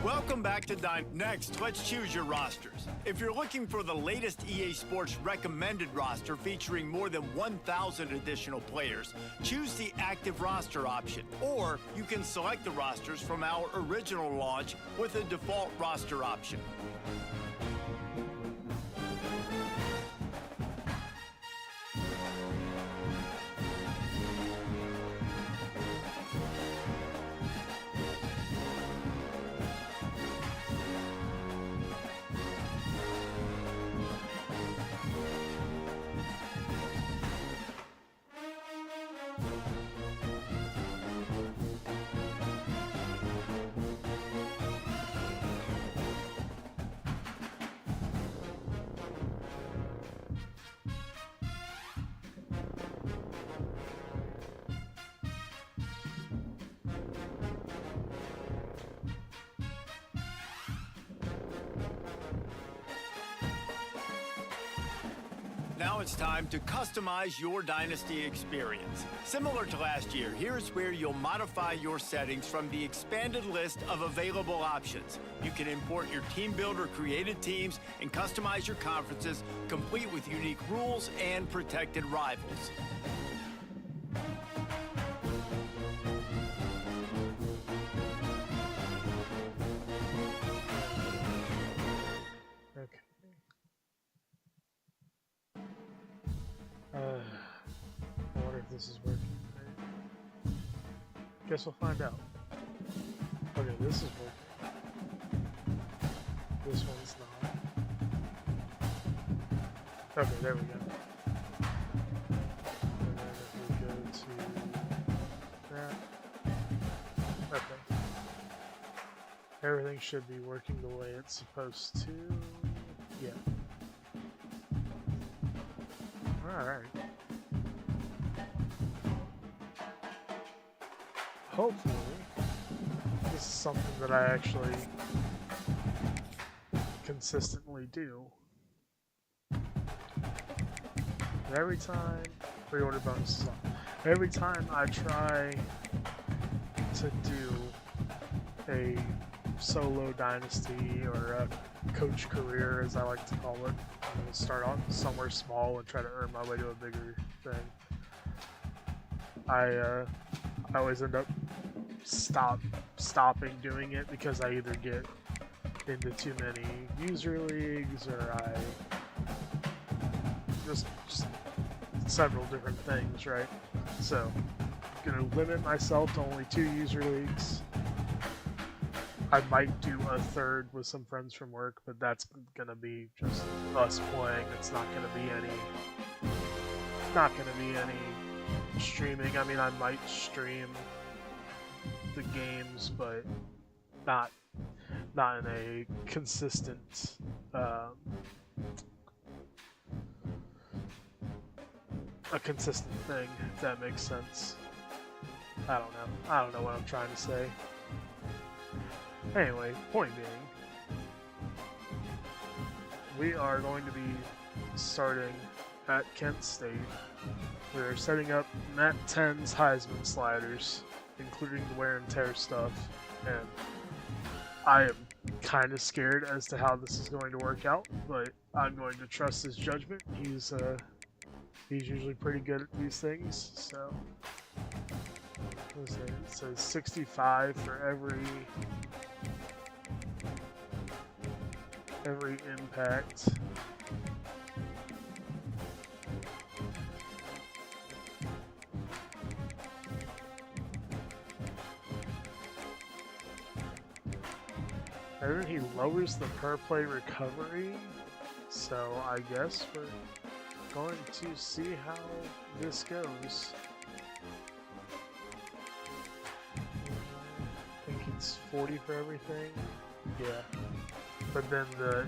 Welcome back to Dynasty. Next, let's choose your rosters. If you're looking for the latest EA Sports recommended roster featuring more than 1,000 additional players, choose the active roster option. Or you can select the rosters from our original launch with a default roster option. Now it's time to customize your Dynasty experience. Similar to last year, here's where you'll modify your settings from the expanded list of available options. You can import your team builder created teams and customize your conferences, complete with unique rules and protected rivals. I wonder if this is working. Guess we'll find out. Okay, this is working. This one's not. Okay, there we go. And then if we go to that. Okay. Everything should be working the way it's supposed to. Yeah. Alright. Hopefully, this is something that I actually consistently do. And every time, pre-order bonuses on. Every time I try to do a solo dynasty or a coach career, as I like to call it, I'm going to start off somewhere small and try to earn my way to a bigger thing. I always end up stopping doing it because I either get into too many user leagues or I just several different things, right? So I'm gonna limit myself to only 2 user leagues. I might do a third with some friends from work, but that's gonna be just us playing. It's not gonna be any streaming. I mean, I might stream the games, but not in a consistent thing, if that makes sense. I don't know what I'm trying to say. Anyway, point being, we are going to be starting at Kent State. We're setting up Nat 10's Heisman sliders, including the wear and tear stuff, and I am kind of scared as to how this is going to work out, but I'm going to trust his judgment. He's usually pretty good at these things, so what is it? It says 65 for every impact. And then he lowers the per play recovery, so I guess we're going to see how this goes. I think he it's 40 for everything. Yeah. But then the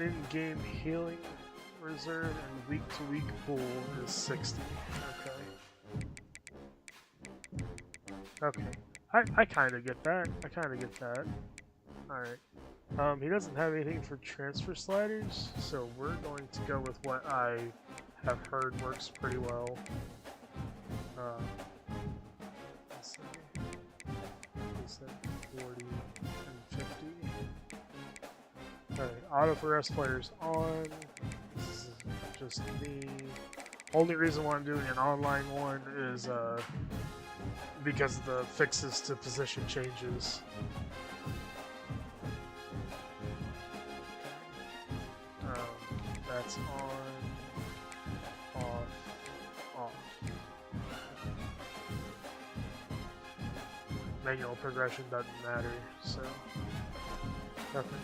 in-game healing reserve and week-to-week pool is 60. Okay. I kind of get that. Alright. He doesn't have anything for transfer sliders, so we're going to go with what I have heard works pretty well. Let's see. He said 40 and 50. Alright, auto for rest players on. This is just me. Only reason why I'm doing an online one is because of the fixes to position changes. That's on, off. Manual progression doesn't matter, so nothing.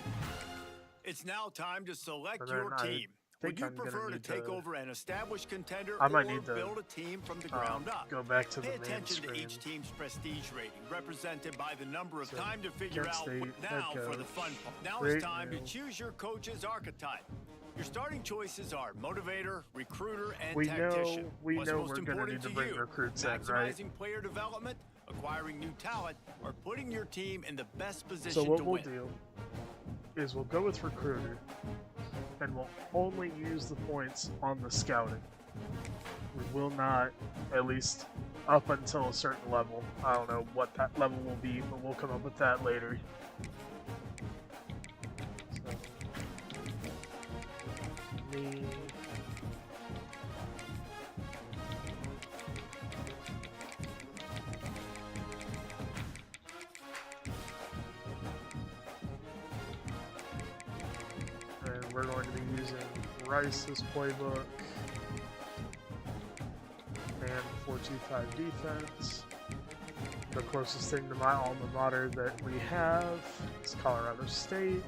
It's now time to select your team. Would you prefer to take over an established contender or build a team from the ground up? Go back to the Pay main attention screen. to each team's prestige rating, represented by the number of time to figure out now for the fun part. Now it's time to choose your coach's archetype. Your starting choices are motivator, recruiter, and tactician. We What's know most we're going to need to bring recruits in, right? Maximizing player development, acquiring new talent, or putting your team in the best position So to what win. we'll do is we'll go with recruiter, and we'll only use the points on the scouting. We will not, at least up until a certain level. I don't know what that level will be, but we'll come up with that later. So, me. And we're going to be using Rice's playbook and 4-2-5 defense. The closest thing to my alma mater that we have is Colorado State.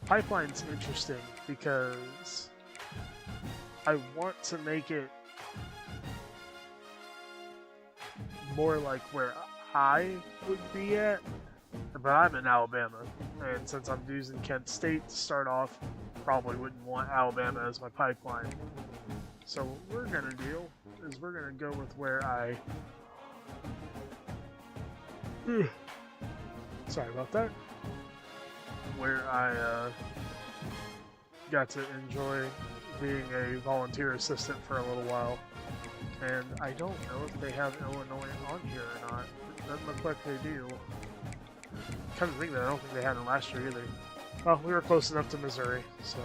Pipeline's interesting because I want to make it more like where I would be at, but I'm in Alabama, and since I'm using Kent State to start off, probably wouldn't want Alabama as my pipeline. So what we're gonna do is we're gonna go with where I sorry about that. Where I got to enjoy being a volunteer assistant for a little while. And I don't know if they have Illinois on here or not. It doesn't look like they do. Come to think that I don't think they had it last year either. Well, we were close enough to Missouri, so.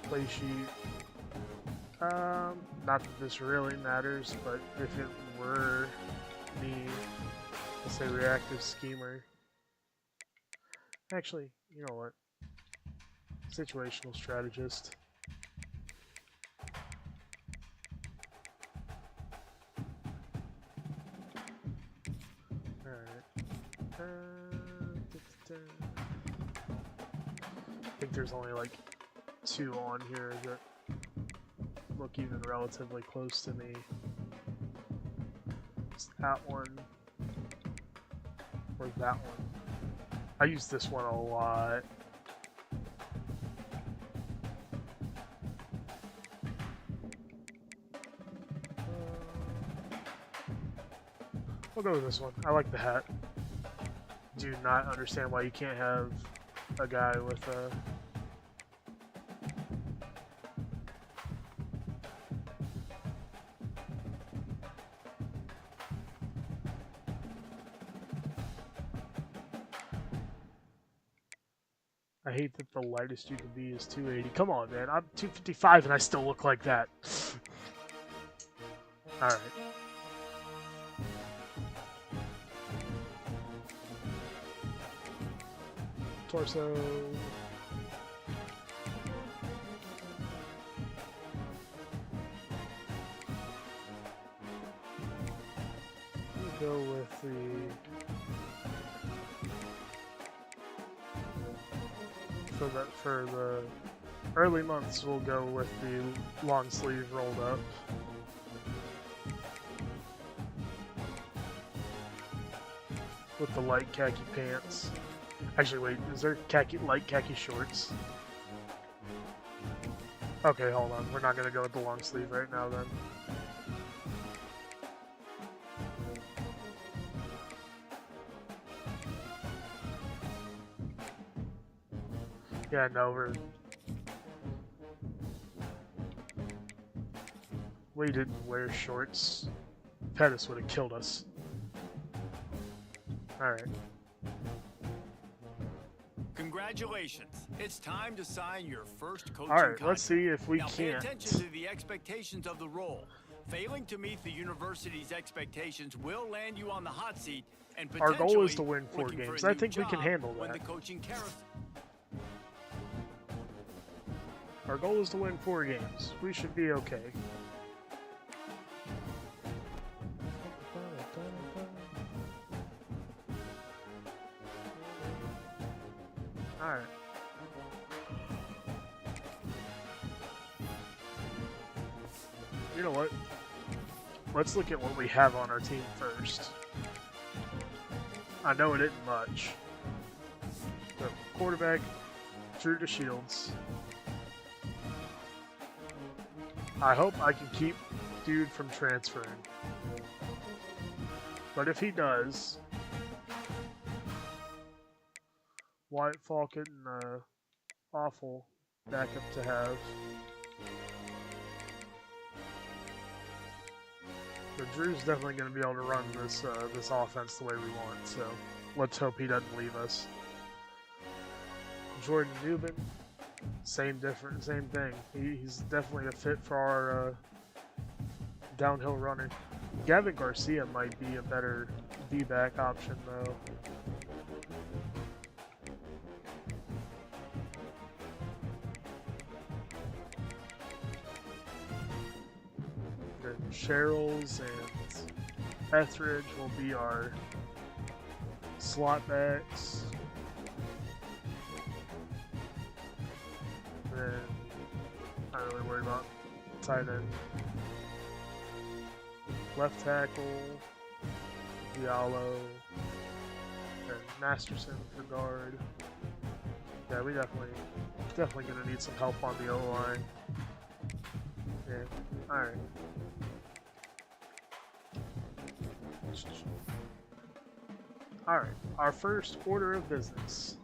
Play sheet. Not that this really matters, but if it were me, let's say reactive schemer. Actually, you know what? Situational strategist. I think there's only like 2 on here that look even relatively close to me. It's that one or that one. I use this one a lot. We'll go with this one. I like the hat. Do not understand why you can't have a guy with a... I hate that the lightest you can be is 280. Come on, man. I'm 255 and I still look like that. Alright. Torso. We'll go with the... For the early months, we'll go with the long sleeve rolled up. with the light khaki pants. Actually, wait, is there light khaki shorts? Okay, hold on. We're not gonna go with the long sleeve right now then. Yeah, no, we didn't wear shorts. Pettis would have killed us. Alright. Congratulations. It's time to sign your first coaching Alright, contract. let's see if we now, pay can't. attention to the expectations of the role. Failing to meet the university's expectations will land you on the hot seat and Our potentially goal is to win 4 looking for games. a I new think we can job handle when that. the coaching carousel. Our goal is to win 4 games. We should be okay. Alright. You know what? Let's look at what we have on our team first. I know it isn't much. So, quarterback, Drew to Shields. I hope I can keep dude from transferring. But if he does, White Falcon, awful backup to have. But Drew's definitely going to be able to run this this offense the way we want. So let's hope he doesn't leave us. Jordan Newman, same thing. He's definitely a fit for our downhill runner. Gavin Garcia might be a better D-back option though. Then Sherrills and Etheridge will be our slot backs. Then not really worried about tight end. Left tackle, Diallo, and Masterson for guard. Yeah, we definitely gonna need some help on the O-line. Yeah, alright. Alright, our first order of business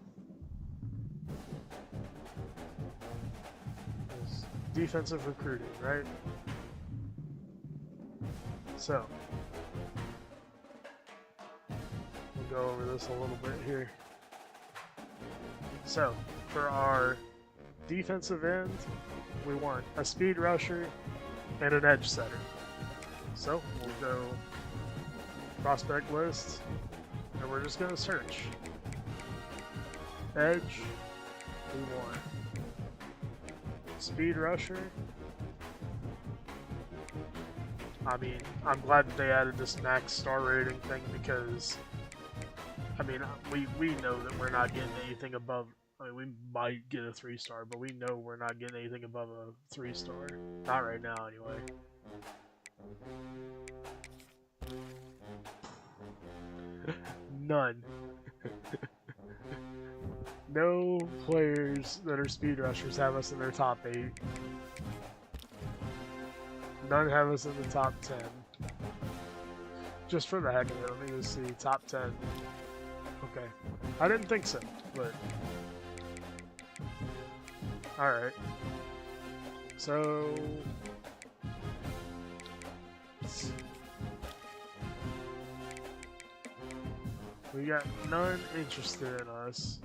is defensive recruiting, right? So, we'll go over this a little bit here. So, for our defensive end, we want a speed rusher and an edge setter. So, we'll go prospect list, and we're just going to search. Edge, we want speed rusher. I mean, I'm glad that they added this max star rating thing because, I mean, we know that we're not getting anything above, I mean, we might get a 3-star, but we know we're not getting anything above a 3-star. Not right now, anyway. None. No players that are speed rushers have us in their top 8. None have us in the top 10. Just for the heck of it, let me just see. Top 10. Okay. I didn't think so, but... Alright. So... we got none interested in us.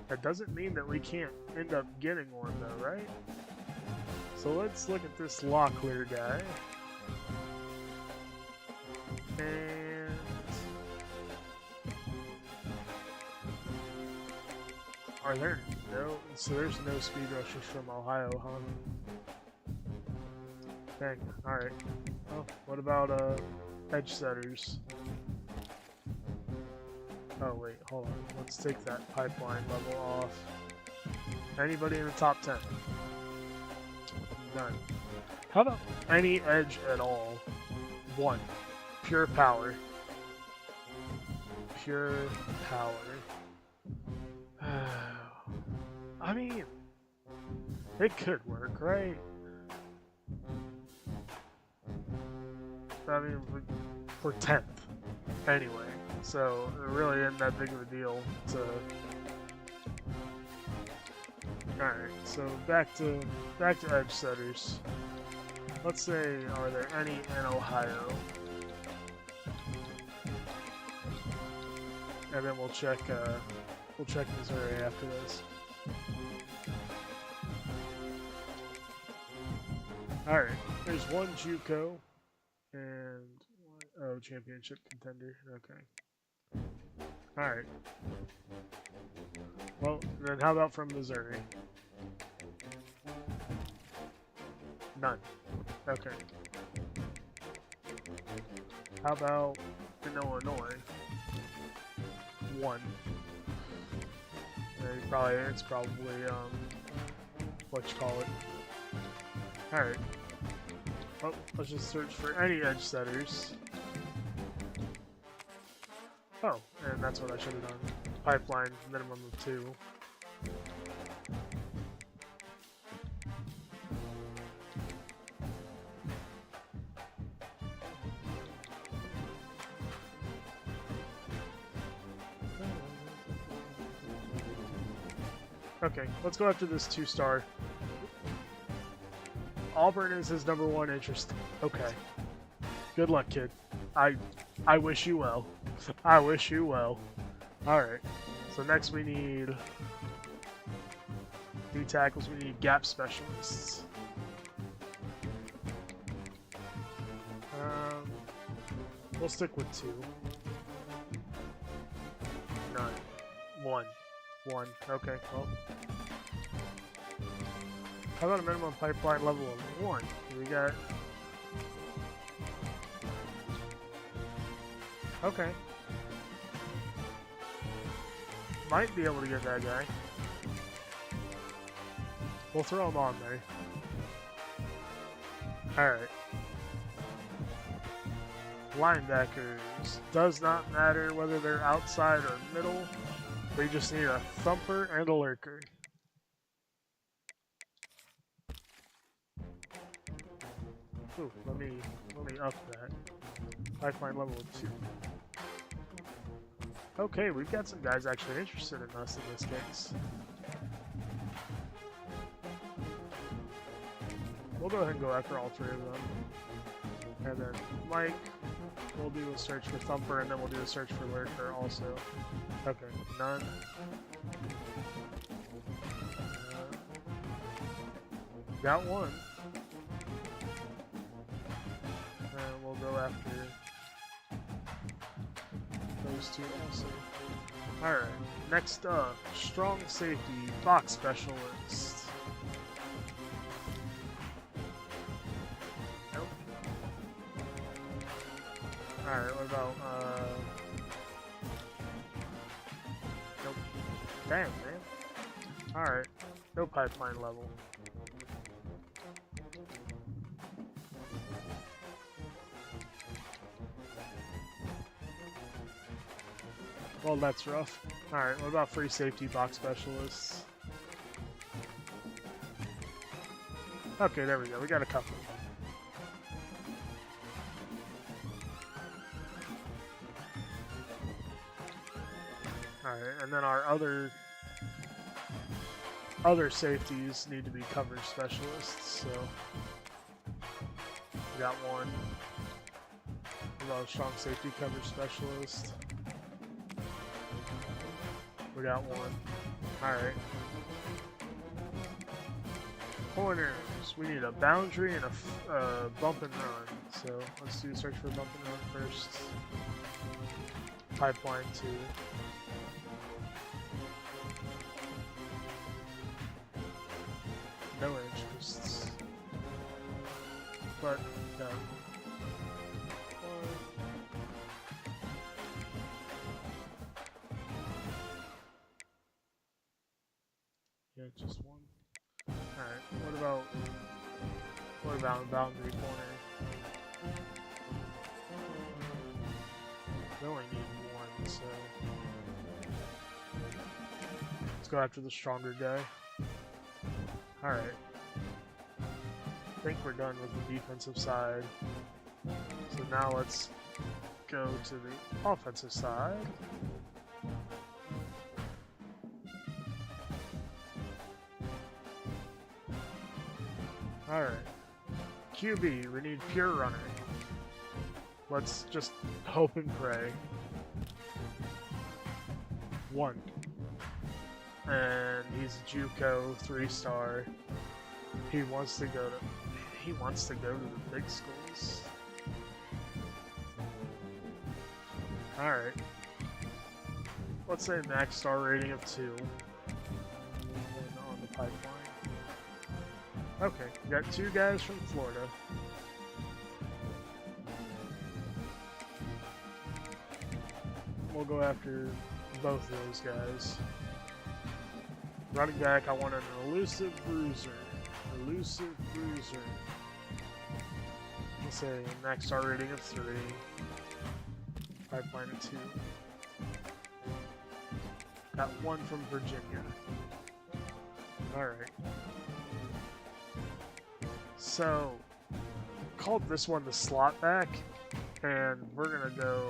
That doesn't mean that we can't end up getting one though, right? So let's look at this Locklear guy. And... are there no... so there's no speed rushers from Ohio, huh? Dang, alright. Oh, what about edge setters? Oh wait, hold on. Let's take that pipeline level off. Anybody in the top 10? None. How about any edge at all? 1. Pure power. Pure power. I mean, it could work, right? I mean, we're 10th anyway, so it really isn't that big of a deal to... Alright, so back to edge setters. Let's say, are there any in Ohio? And then we'll check Missouri after this. Alright, there's one JUCO and one championship contender. Okay. Alright. Well, then how about from Missouri? None. Okay. How about in Illinois? 1. It's probably what you call it. Alright. Oh, let's just search for any edge setters. Oh, and that's what I should have done. Pipeline, minimum of 2. Okay, let's go after this 2-star. Auburn is his #1 interest. Okay. Good luck, kid. I wish you well. I wish you well. Alright. So next we need D tackles, we need gap specialists. We'll stick with 2. None. 1. 1. Okay, well. How about a minimum pipeline level of 1? We got... Okay. Might be able to get that guy. We'll throw him on there. Alright. Linebackers. Does not matter whether they're outside or middle. We just need a thumper and a lurker. Ooh, let me up that. Pipeline level 2. Okay, we've got some guys actually interested in us in this case. We'll go ahead and go after all 3 of them. And then Mike, we'll do a search for thumper, and then we'll do a search for lurker also. Okay, none. Got 1. And we'll go after those 2 also. Alright, next up, strong safety, box specialist. Nope. Alright, what about, nope. Damn, man. Alright, no pipeline level. Well, that's rough. Alright, what about free safety box specialists? Okay, there we go. We got a couple. Alright, and then our other safeties need to be coverage specialists, so we got 1. What about a strong safety coverage specialist? We got 1. Alright. Corners. We need a boundary and a bump and run. So let's do a search for bump and run first. Pipeline 2. No interests. But, no. Yeah, just 1. Alright, what What about boundary corner? We only need one, so let's go after the stronger guy. Alright. I think we're done with the defensive side. So now let's go to the offensive side. Alright. QB, we need pure runner. Let's just hope and pray. 1. And he's a JUCO 3-star. He wants to go to the big schools. Alright. Let's say max star rating of 2. And on the pipeline. Okay, we got 2 guys from Florida. We'll go after both of those guys. Running back, I want an elusive bruiser. Elusive bruiser. Let's say max star rating of 3. Pipeline of 2. Got 1 from Virginia. Alright. So, called this one the slot back, and we're gonna go.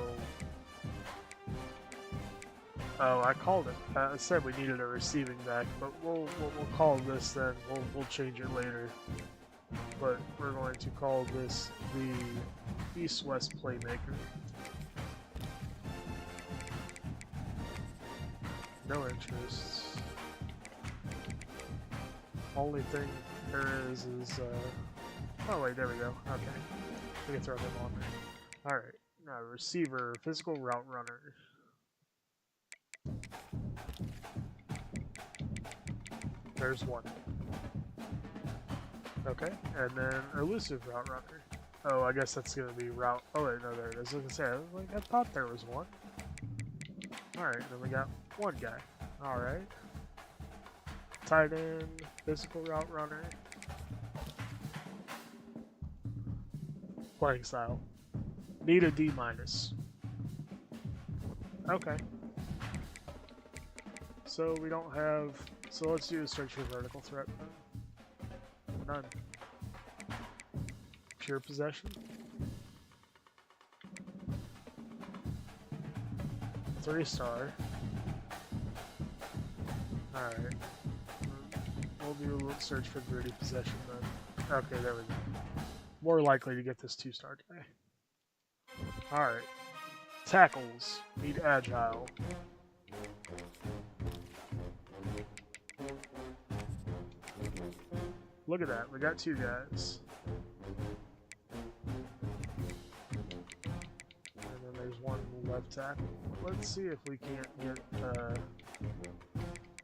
Oh, I called it. I said we needed a receiving back, but we'll call this then. We'll change it later. But we're going to call this the East-West Playmaker. No interest. Only thing there is oh wait, there we go. Okay, we can throw him on there. All right, now receiver, physical route runner. There's 1. Okay, and then elusive route runner. Oh, I guess that's gonna be route. Oh wait, no, there it is. I was gonna say, I thought there was 1. All right, then we got 1 guy. All right. Tight end, physical route runner. Playing style. Need a D-. Okay. So we don't have... So let's do a search for vertical threat. None. Pure possession. 3-star. Alright. We'll do a little search for gritty possession then. Okay, there we go. More likely to get this 2-star guy. Alright. Tackles. Need agile. Look at that. We got 2 guys. And then there's 1 left tackle. Let's see if we can't get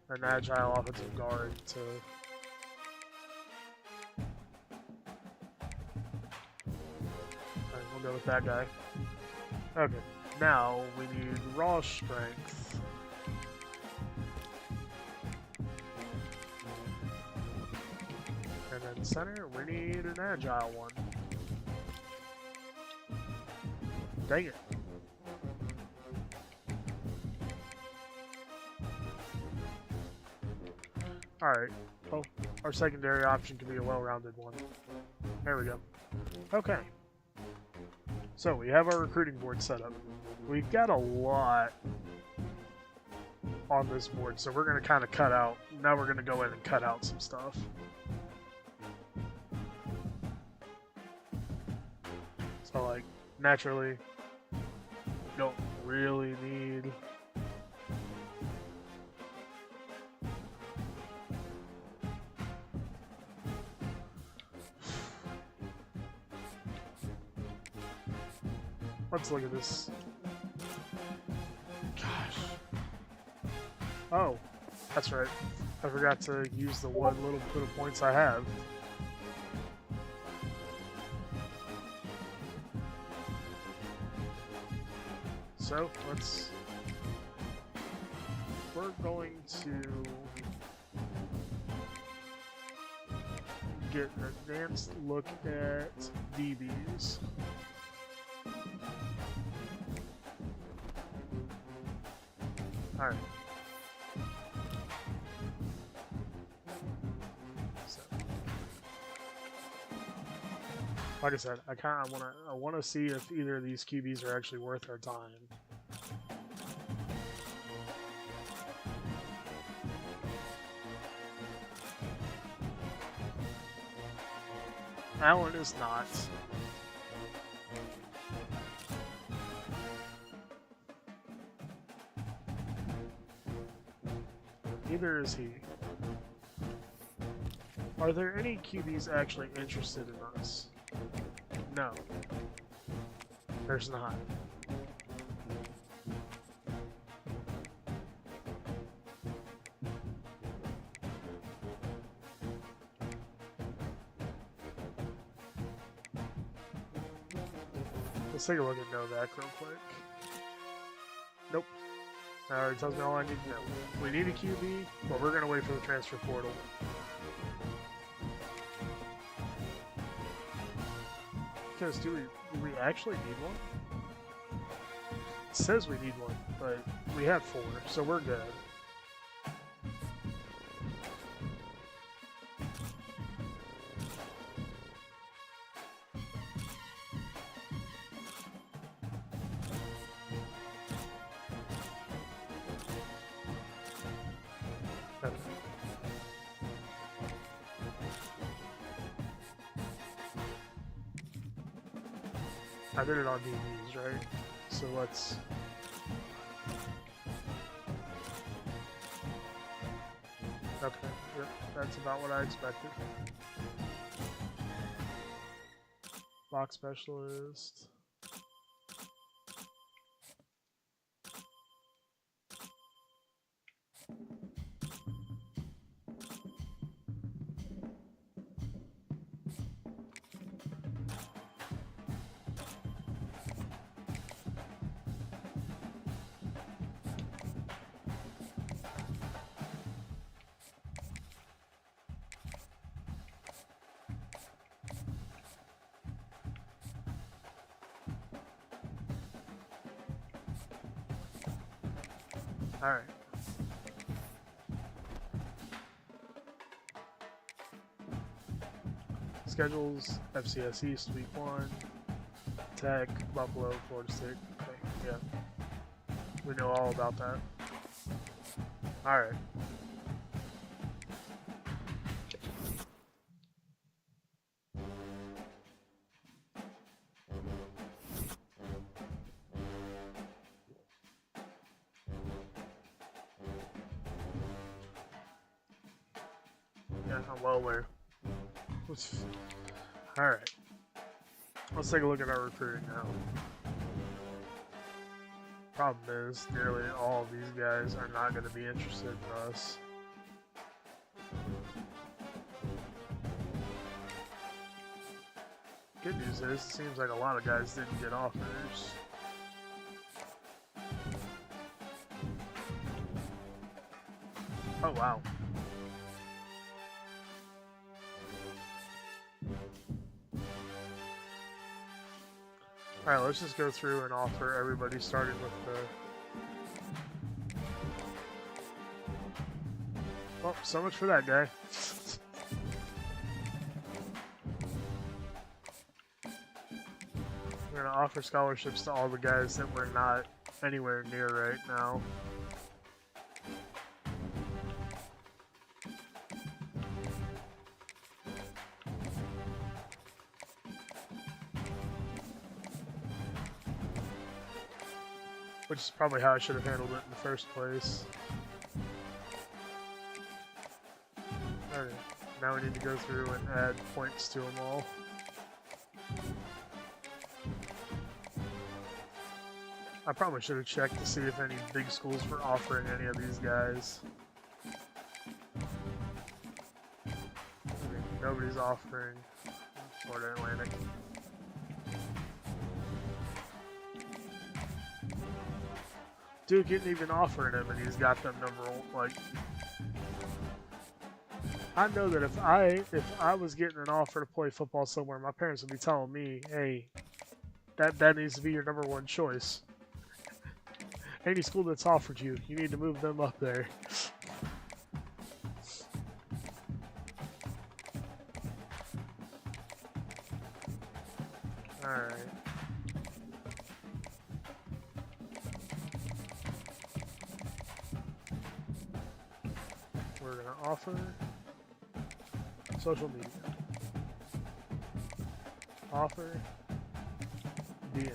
an agile offensive guard to... Alright, we'll go with that guy. Okay, now we need raw strength. And then center, we need an agile one. Dang it. Alright, well, our secondary option can be a well-rounded one. There we go. Okay. So, we have our recruiting board set up. We've got a lot on this board, so we're going to kind of cut out. Now we're going to go in and cut out some stuff. So, like, naturally, don't really need... Let's look at this. Gosh. Oh, that's right. I forgot to use the one little bit of points I have. So, we're going to get an advanced look at DBs. Alright. So, like I said, I wanna see if either of these QBs are actually worth our time. Allen is not. Neither is he. Are there any QBs actually interested in us? No. There's not. Let's take a look at Novak real quick. Nope. That already tells me all I need to know. We need a QB, but we're going to wait for the transfer portal. Because do we actually need one? It says we need one, but we have 4, so we're good. I did it on DBs, right? So let's... Okay, yep, that's about what I expected. Box specialist. Alright. Schedules, FCS East, Week 1. Tech, Buffalo, Florida State. Okay, yeah. We know all about that. Alright. Yeah, I'm well aware. Alright. Let's take a look at our recruiting now. Problem is, nearly all of these guys are not going to be interested in us. Good news is, it seems like a lot of guys didn't get offers. Oh, wow. Alright, let's just go through and offer everybody starting with the... Well, so much for that guy. We're going to offer scholarships to all the guys that we're not anywhere near right now. Which is probably how I should have handled it in the first place. Alright, now we need to go through and add points to them all. I probably should have checked to see if any big schools were offering any of these guys. Nobody's offering Florida Atlantic. Duke isn't even offering him, and he's got them number one, like... I know that if I was getting an offer to play football somewhere, my parents would be telling me, "Hey, that needs to be your number one choice. Any school that's offered you, you need to move them up there." All right. We're gonna offer social media. Offer DM.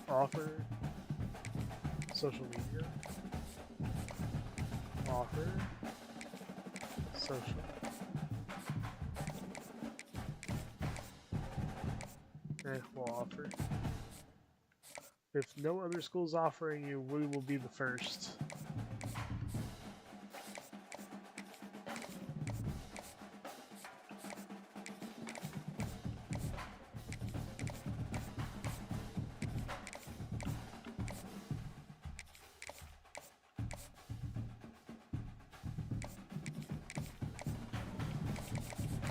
Offer social media. Offer social. We'll offer. If no other school's offering you, we will be the first.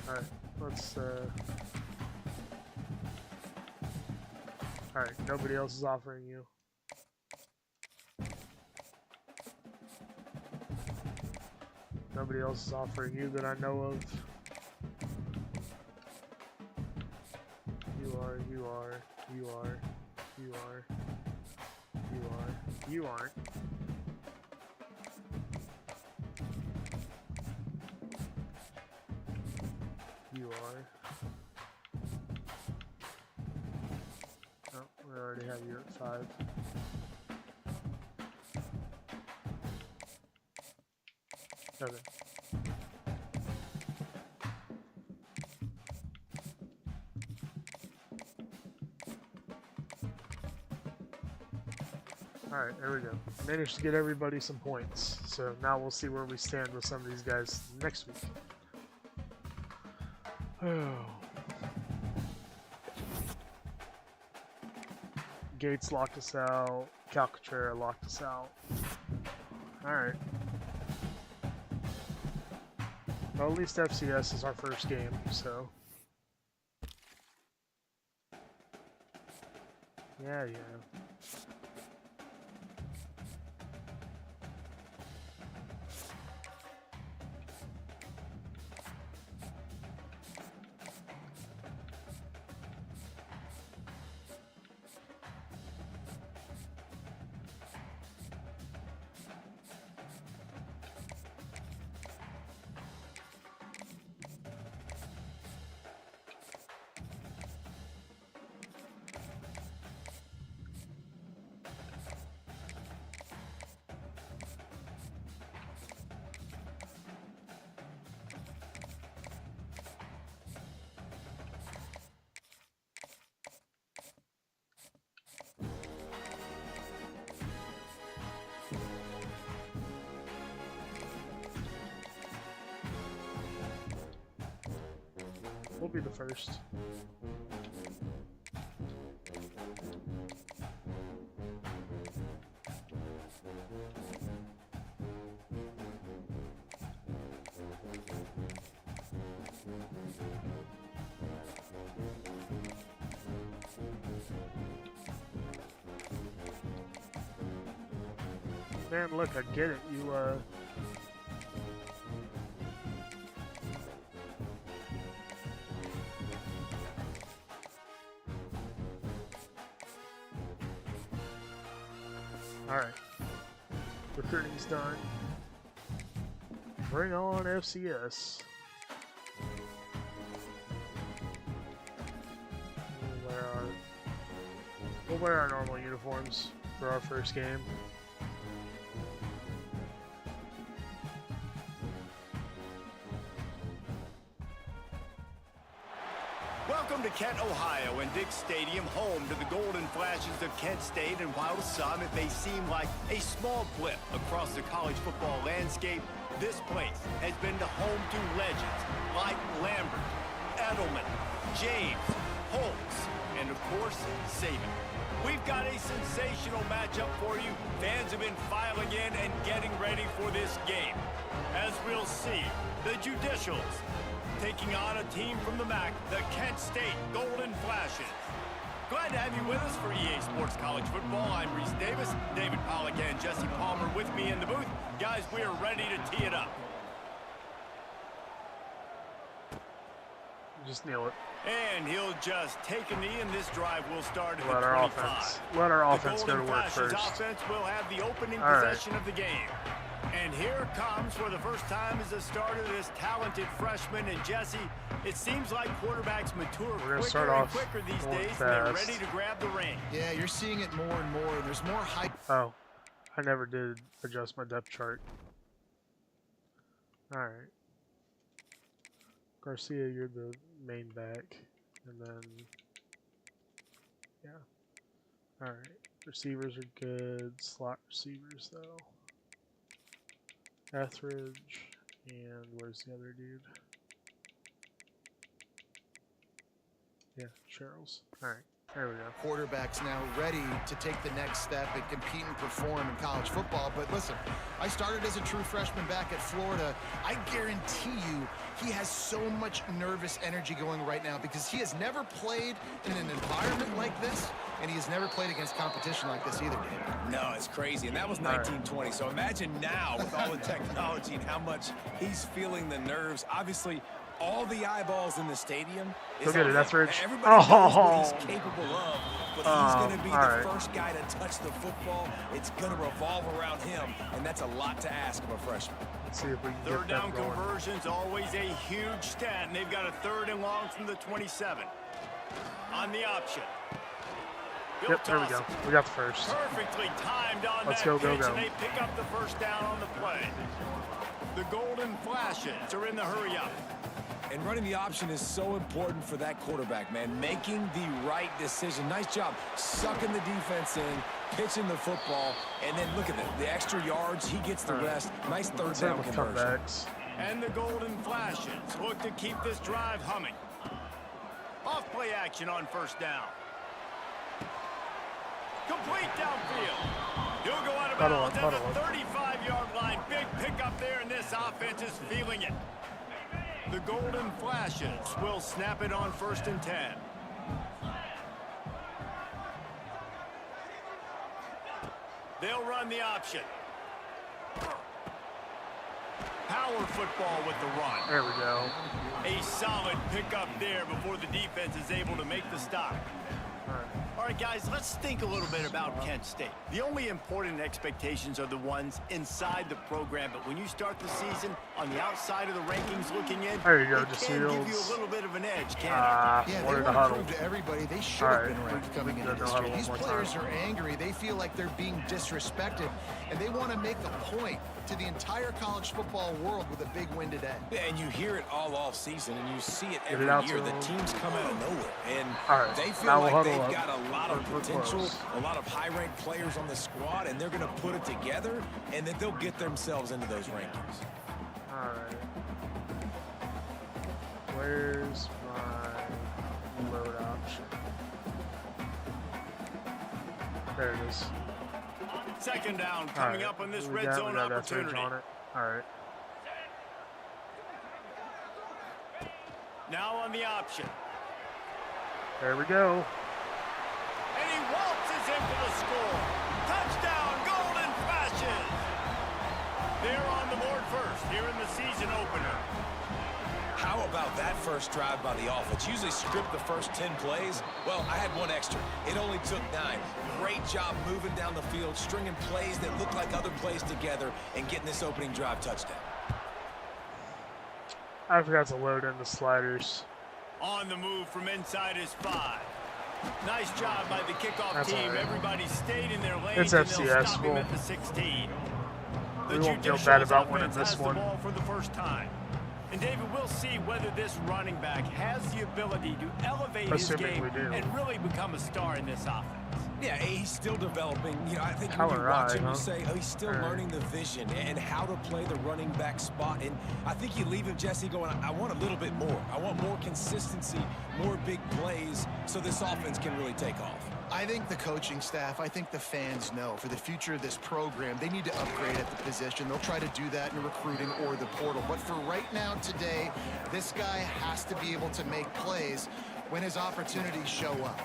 Alright, let's Alright, nobody else is offering you. Nobody else is offering you that I know of. You are, you are, you are, you are, you are, you aren't. You are. Oh, we already have you at 5. Okay. Alright, there we go. Managed to get everybody some points. So now we'll see where we stand with some of these guys next week. Oh. Gates locked us out. Calcaterra locked us out. Alright. Well, at least FCS is our first game, so. Yeah. We'll be the first. Man, look, I get it. You, Alright. Recruiting's done. Bring on FCS. We'll wear our normal uniforms for our first game. Welcome to Kent, Ohio, and Dick's Stadium, home to the golden flashes of Kent State. And while to some it may seem like a small blip across the college football landscape, this place has been the home to legends like Lambert, Edelman, James, Holtz, and, of course, Saban. We've got a sensational matchup for you. Fans have been filing in and getting ready for this game. As we'll see, the Judicials taking on a team from the MAC, the Kent State Golden Flashes. Glad to have you with us for EA Sports College Football. I'm Reese Davis, David Pollack and Jesse Palmer with me in the booth. Guys, we are ready to tee it up. Just kneel it. And he'll just take a knee, and this drive will start at Let the our 25. offense. Let our offense go to Golden work Flashes first. offense will have the opening All right. possession of the game. And here comes, for the first time as a starter, this talented freshman. And Jesse, it seems like quarterbacks mature quicker and quicker these days, and they're ready to grab the reins. Yeah, you're seeing it more and more. There's more hype. Oh, I never did adjust my depth chart. All right. Garcia, you're the main back. And then, yeah. Alright. Receivers are good. Slot receivers, though. Etheridge. And where's the other dude? Yeah, Cheryl's. Alright. There we go. Quarterbacks now ready to take the next step and compete and perform in college football. But listen, I started as a true freshman back at Florida. I guarantee you he has so much nervous energy going right now because he has never played in an environment like this, and he has never played against competition like this either, David. No, it's crazy, and that was 1920. So imagine now with all the technology and how much he's feeling the nerves. Obviously, all the eyeballs in the stadium. Look at it, that's rich. Everybody knows what he's capable of, but he's going to be right. the first guy to touch the football. It's going to revolve around him, and that's a lot to ask of a freshman. Let's see if we can Third get down that going. conversion's always a huge stat, and they've got a 3rd and long from the 27. On the option. Yep, there we go. We got the first. Perfectly timed on Let's that go, pitch, go. and they pick up the first down on the play. The Golden Flashes are in the hurry-up. And running the option is so important for that quarterback, man. Making the right decision. Nice job sucking the defense in, pitching the football, and then look at the extra yards. He gets the rest. Nice 3rd down conversion. Comebacks. And the Golden Flashes look to keep this drive humming. Off-play action on 1st down. Complete downfield. He'll go out of bounds at the 35-yard line. Big pickup there, and this offense is feeling it. The Golden Flashes will snap it on 1st and 10. They'll run the option. Power football with the run. There we go. A solid pickup there before the defense is able to make the stop. All right, guys, let's think a little bit about Kent State. The only important expectations are the ones inside the program, but when you start the season on the outside of the rankings looking in, there you go, it can give you a little bit of an edge, can't it? Yeah, they want to prove to everybody they should have been ranked coming into this year. These players are angry. They feel like they're being disrespected, and they want to make a point to the entire college football world with a big win today. Yeah, and you hear it all off season, and you see it every year. The teams come out of nowhere, and they feel like they've got a lot of potential, a lot of high-ranked players on the squad, and they're going to put it together, and then they'll get themselves into those rankings. All right. Where's my load option? There it is. 2nd down coming up on this red zone opportunity. On it. All right. Now on the option. There we go. And he waltzes in for the score. Touchdown, Golden Flashes. They're on the board first here in the season opener. How about that first drive by the offense? Usually script the first 10 plays. Well, I had one extra. It only took 9. Great job moving down the field, stringing plays that look like other plays together, and getting this opening drive touchdown. I forgot to load in the sliders. On the move from inside his 5. Nice job by the kickoff team. Right. Everybody stayed in their lanes, It's and FCS. they'll stop him at the 16. We won't feel bad about winning this one. The ball for the first time. And David, we'll see whether this running back has the ability to elevate his game and really become a star in this offense. Yeah, he's still developing. You know, I think How when you are watch I, him, huh? you say, oh, he's still learning the vision and how to play the running back spot. And I think you leave him, Jesse, going, I want a little bit more. I want more consistency, more big plays, so this offense can really take off. I think the coaching staff, I think the fans know for the future of this program, they need to upgrade at the position. They'll try to do that in recruiting or the portal. But for right now, today, this guy has to be able to make plays when his opportunities show up.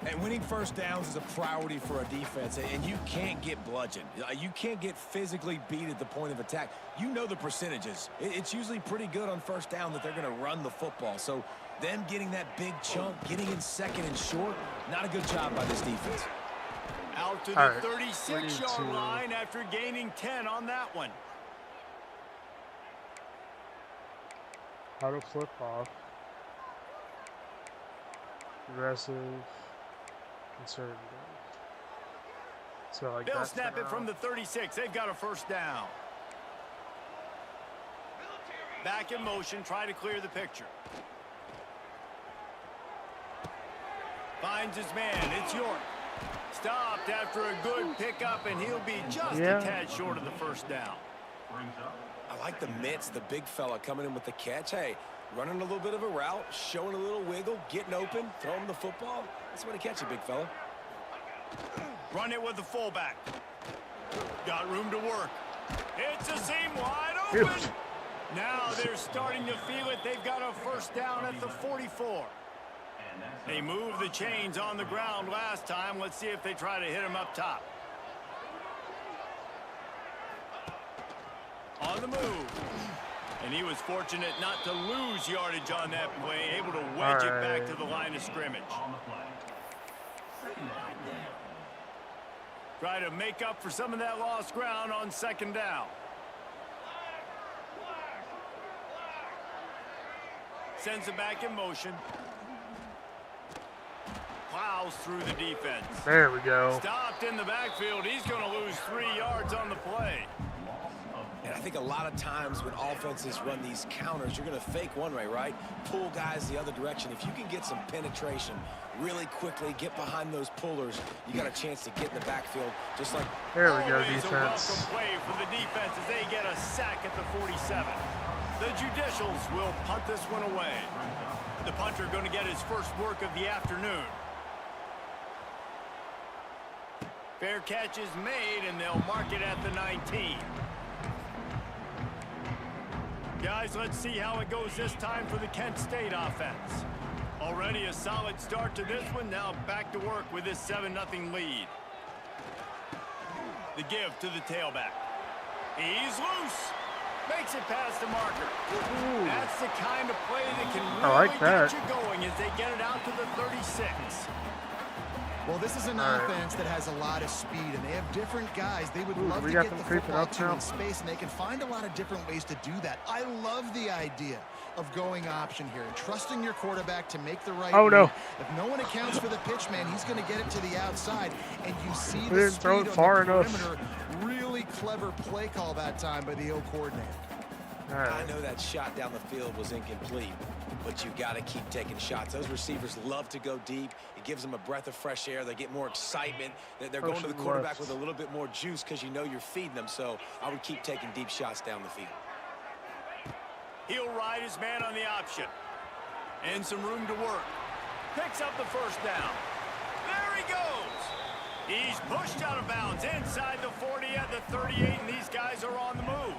And winning first downs is a priority for a defense, and you can't get bludgeoned. You can't get physically beat at the point of attack. You know the percentages. It's usually pretty good on first down that they're going to run the football. So them getting that big chunk, getting in second and short, not a good job by this defense. Out to the 36-yard line after gaining 10 on that one. How to flip off. Aggressive. Conservative. So like They'll snap it from the 36. They've got a first down. Back in motion, try to clear the picture. Finds his man. It's York. Stopped after a good pickup, and he'll be just a tad short of the first down. I like the mitts, the big fella coming in with the catch. Hey, running a little bit of a route, showing a little wiggle, getting open, throwing the football. That's the way to catch it, big fella. Run it with the fullback. Got room to work. It's a seam wide open. Now they're starting to feel it. They've got a first down at the 44. They moved the chains on the ground last time. Let's see if they try to hit him up top. On the move. And he was fortunate not to lose yardage on that play, able to wedge it back to the line of scrimmage. Try to make up for some of that lost ground on second down. Sends it back in motion. Plows through the defense. There we go. Stopped in the backfield. He's going to lose 3 yards on the play. And I think a lot of times when offenses run these counters, you're going to fake one way, right? Pull guys the other direction. If you can get some penetration really quickly, get behind those pullers, you got a chance to get in the backfield, just like... There we go, Always defense. a welcome play for the defense as they get a sack at the 47. The Judicials will punt this one away. The punter going to get his first work of the afternoon. Fair catch is made, and they'll mark it at the 19. Guys, let's see how it goes this time for the Kent State offense. Already a solid start to this one. Now back to work with this 7-0 lead. The give to the tailback. He's loose. Makes it past the marker. Ooh. That's the kind of play that can I like really that. get you going as they get it out to the 36. Well, this is an offense that has a lot of speed, and they have different guys. They would love to get the football to in space, and they can find a lot of different ways to do that. I love the idea of going option here and trusting your quarterback to make the right move. If no one accounts for the pitch, man, he's going to get it to the outside, and you see the speed on the perimeter. Really clever play call that time by the O coordinator. I know that shot down the field was incomplete, but you got to keep taking shots. Those receivers love to go deep. It gives them a breath of fresh air. They get more excitement. They're going to the quarterback with a little bit more juice because you know you're feeding them. So I would keep taking deep shots down the field. He'll ride his man on the option. And some room to work. Picks up the first down. There he goes. He's pushed out of bounds inside the 40 at the 38, and these guys are on the move.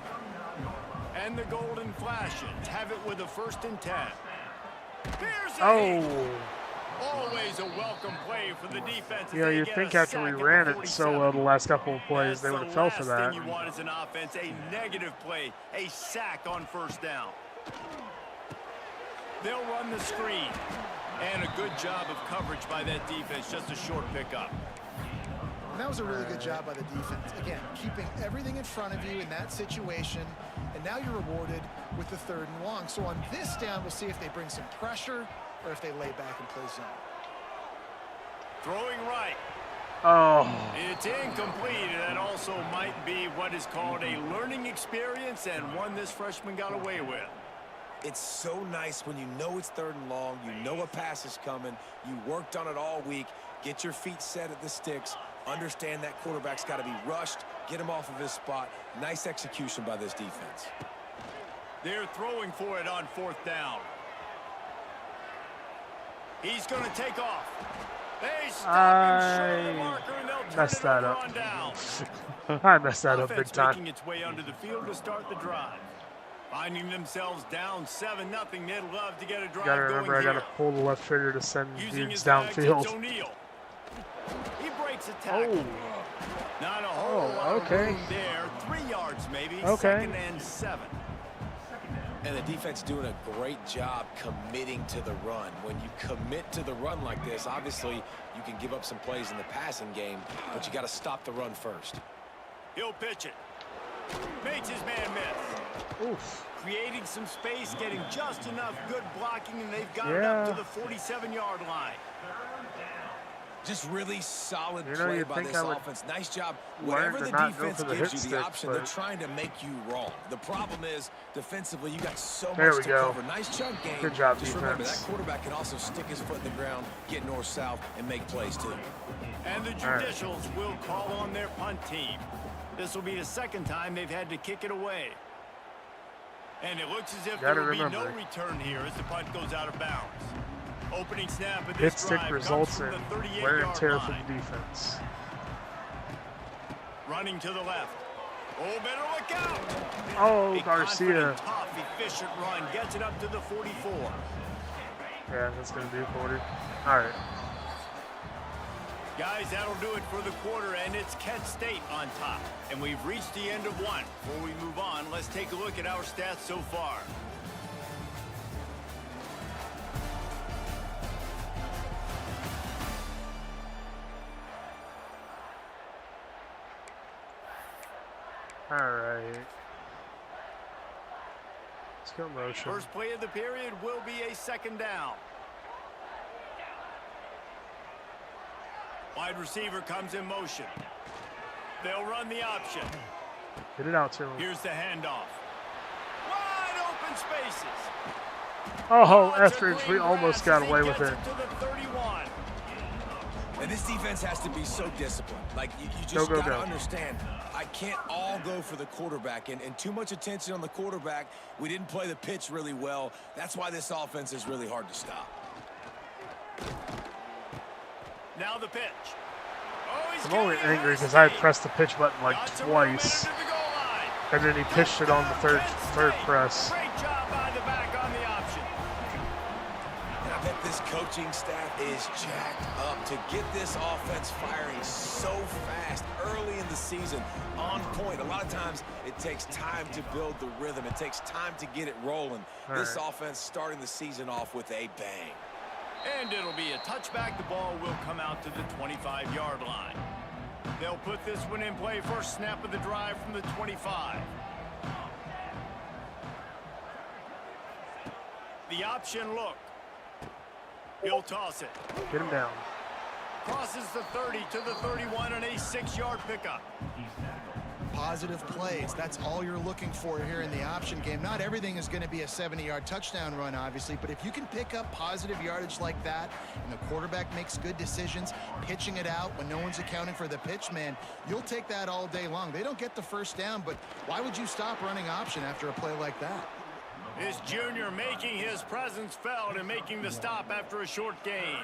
And the Golden Flashes have it with a 1st and 10. Always a welcome play for the defense. Yeah, you'd think after we ran it so well the last couple of plays, they would have fell for that. The last thing you want as an offense, a negative play, a sack on first down. They'll run the screen. And a good job of coverage by that defense, just a short pickup. And that was a really good job by the defense. Again, keeping everything in front of you in that situation, and now you're rewarded with the 3rd and long. So on this down, we'll see if they bring some pressure or if they lay back and play zone. Throwing right. Oh. It's incomplete, and that also might be what is called a learning experience and one this freshman got away with. It's so nice when you know it's 3rd and long, you know a pass is coming, you worked on it all week, get your feet set at the sticks, understand that quarterback's got to be rushed, get him off of his spot. Nice execution by this defense. They're throwing for it on 4th down. He's going to take off. They stop him short of the marker, and they'll turn messed it that over up. on down. I messed that up big Offense time. making its way onto the field to start the drive. Finding themselves down 7-0, they'd love to get a drive Gotta remember, I going gotta here. pull the left trigger to send Using dudes his legs, it's downfield. O'Neal. He breaks a tackle. Oh, Not a whole lot okay. of room there. 3 yards maybe. Okay. 2nd and 7. And the defense doing a great job committing to the run. When you commit to the run like this, obviously you can give up some plays in the passing game, but you got to stop the run first. He'll pitch it. Makes his man miss. oof. Creating some space, getting just enough good blocking, and they've got it Yeah. up to the 47-yard line. Just really solid You know, play you'd by think this I would offense. Nice job. learn Whatever to the not go defense for the gives hit you the stick, option, they're but- trying to make you wrong. The problem is, defensively, you got so There much we to go. cover. Nice chunk game. Good job, Just remember, defense. that quarterback can also stick his foot in the ground, get north-south, and make plays, too. And the All right. Judicials will call on their punt team. This will be the 2nd time they've had to kick it away. And it looks as if there Gotta will be no remember. return here as the punt goes out of bounds. Opening snap of Hit this stick drive results comes in from the wear and 38-yard tear for line. the defense. Running to the left. Oh, better look out! Oh, A Garcia. confident, tough, efficient run gets it up to the 44. Yeah, that's gonna do 40. All right. Guys, that'll do it for the quarter, and it's Kent State on top. And we've reached the end of one. Before we move on, let's take a look at our stats so far. All right. Let's go motion. First play of the period will be a 2nd down. Wide receiver comes in motion. They'll run the option. Get it out to him. Here's the handoff. Wide open spaces. Oh, it's a Etheridge, we green almost grass got as away he with gets it. to the 31. And this defense has to be so disciplined. Like, you just Go, got to go. understand, I can't all go for the quarterback. And too much attention on the quarterback. We didn't play the pitch really well. That's why this offense is really hard to stop. Now the pitch. Oh, he's I'm only getting ahead angry of because I had steam. pressed the pitch button like Lots of twice, momentum to the goal line. and then he pitched it on the third Touchdown, Kent press. State. Great job by the back on the option. And I bet this coaching staff is jacked up to get this offense firing so fast early in the season, on point. A lot of times it takes time to build the rhythm. It takes time to get it rolling. This right. offense starting the season off with a bang. And it'll be a touchback. The ball will come out to the 25-yard line. They'll put this one in play. First snap of the drive from the 25. The option look. He'll toss it. Get him down. Crosses the 30 to the 31 and a 6-yard pickup. Positive plays. That's all you're looking for here in the option game. Not everything is going to be a 70-yard touchdown run, obviously, but if you can pick up positive yardage like that and the quarterback makes good decisions, pitching it out when no one's accounting for the pitch, man, you'll take that all day long. They don't get the first down, but why would you stop running option after a play like that? This junior making his presence felt and making the stop after a short gain.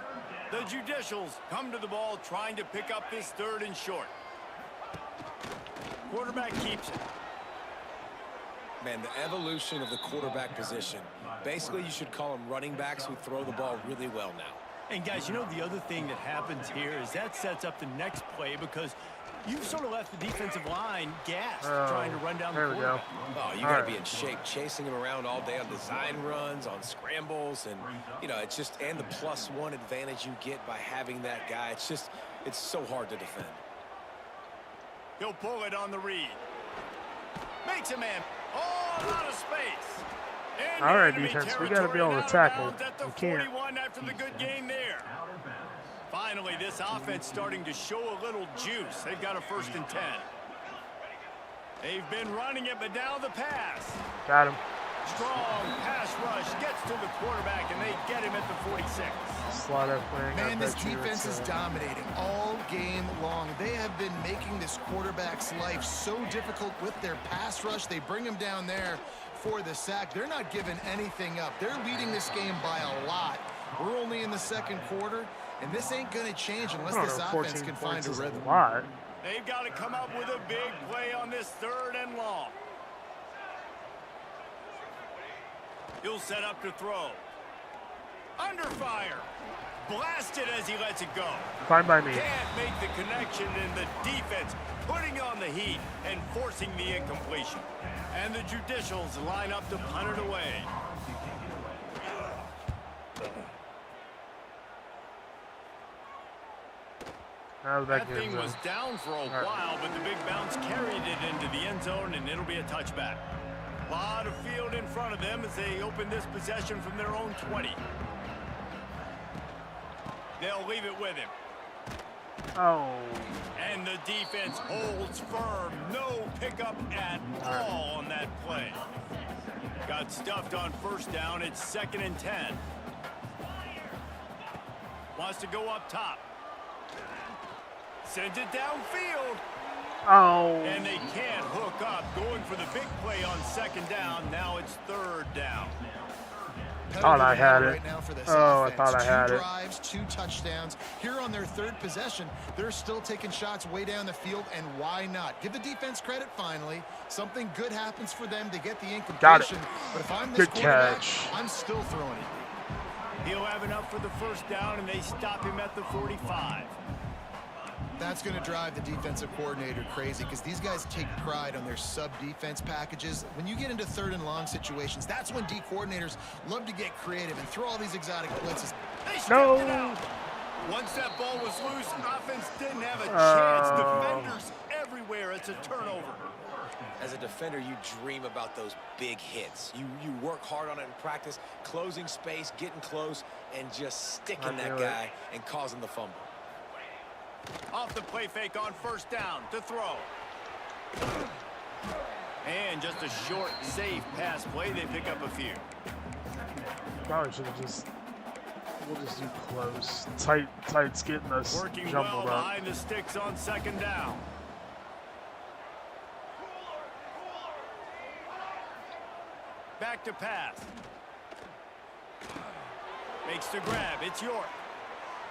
The Judicials come to the ball trying to pick up this 3rd and short. Quarterback keeps it. Man, the evolution of the quarterback position. Basically, you should call them running backs who throw the ball really well now. And guys, you know the other thing that happens here is that sets up the next play because you've sort of left the defensive line gassed trying to run down the there we go. quarterback. Oh, you got to be in shape, chasing him around all day on design runs, on scrambles, and, you know, it's just, and the +1 advantage you get by having that guy. It's just, it's so hard to defend. He'll pull it on the read. Makes a man. Oh, a lot of space. And All right, enemy defense, we gotta be able to territory out of tackle. bounds at the We can't. 41 after the good game there. Finally, this offense starting to show a little juice. They've got a 1st and 10. They've been running it, but now the pass. Got him. Strong pass rush to the quarterback, and they get him at the 46. Slaughter playing. Man, this defense is dominating all game long. They have been making this quarterback's life so difficult with their pass rush. They bring him down there for the sack. They're not giving anything up. They're leading this game by a lot. We're only in the second quarter, and this ain't going to change unless this offense can find a rhythm. They've got to come up with a big play on this 3rd and long. He'll set up to throw. Under fire. Blasted as he lets it go. Fine by me. Can't make the connection, and the defense putting on the heat and forcing the incompletion. And the Judicials line up to punt it away. That thing was down for a while, but the big bounce carried it into the end zone, and it'll be a touchback. A lot of field in front of them as they open this possession from their own 20. They'll leave it with him. Oh. And the defense holds firm. No pickup at all on that play. Got stuffed on 1st down. It's 2nd and 10. Wants to go up top. Sends it downfield. Oh. And they can't hook up. Going for the big play on 2nd down. Now it's 3rd down. Thought I had it. Right now for this I offense. thought I had it. 2 drives, 2 touchdowns. Here on their 3rd possession, they're still taking shots way down the field, and why not? Give the defense credit finally. Something good happens for them to get the incompletion. Got it. But if I'm this Good quarterback, catch. I'm still throwing it. He'll have enough for the 1st down, and they stop him at the 45. That's going to drive the defensive coordinator crazy because these guys take pride on their sub-defense packages. When you get into 3rd and long situations, that's when D coordinators love to get creative and throw all these exotic blitzes. They stripped it out. Once that ball was loose, offense didn't have a chance. Defenders everywhere. It's a turnover. As a defender, you dream about those big hits. You work hard on it in practice, closing space, getting close, and just sticking that guy and causing the fumble. Off the play fake on 1st down to throw. And just a short, safe pass play. They pick up a few. Probably should have we'll just do close. Tight's getting us working jumbled well up. behind the sticks on 2nd down. Back to pass. Makes the grab. It's York.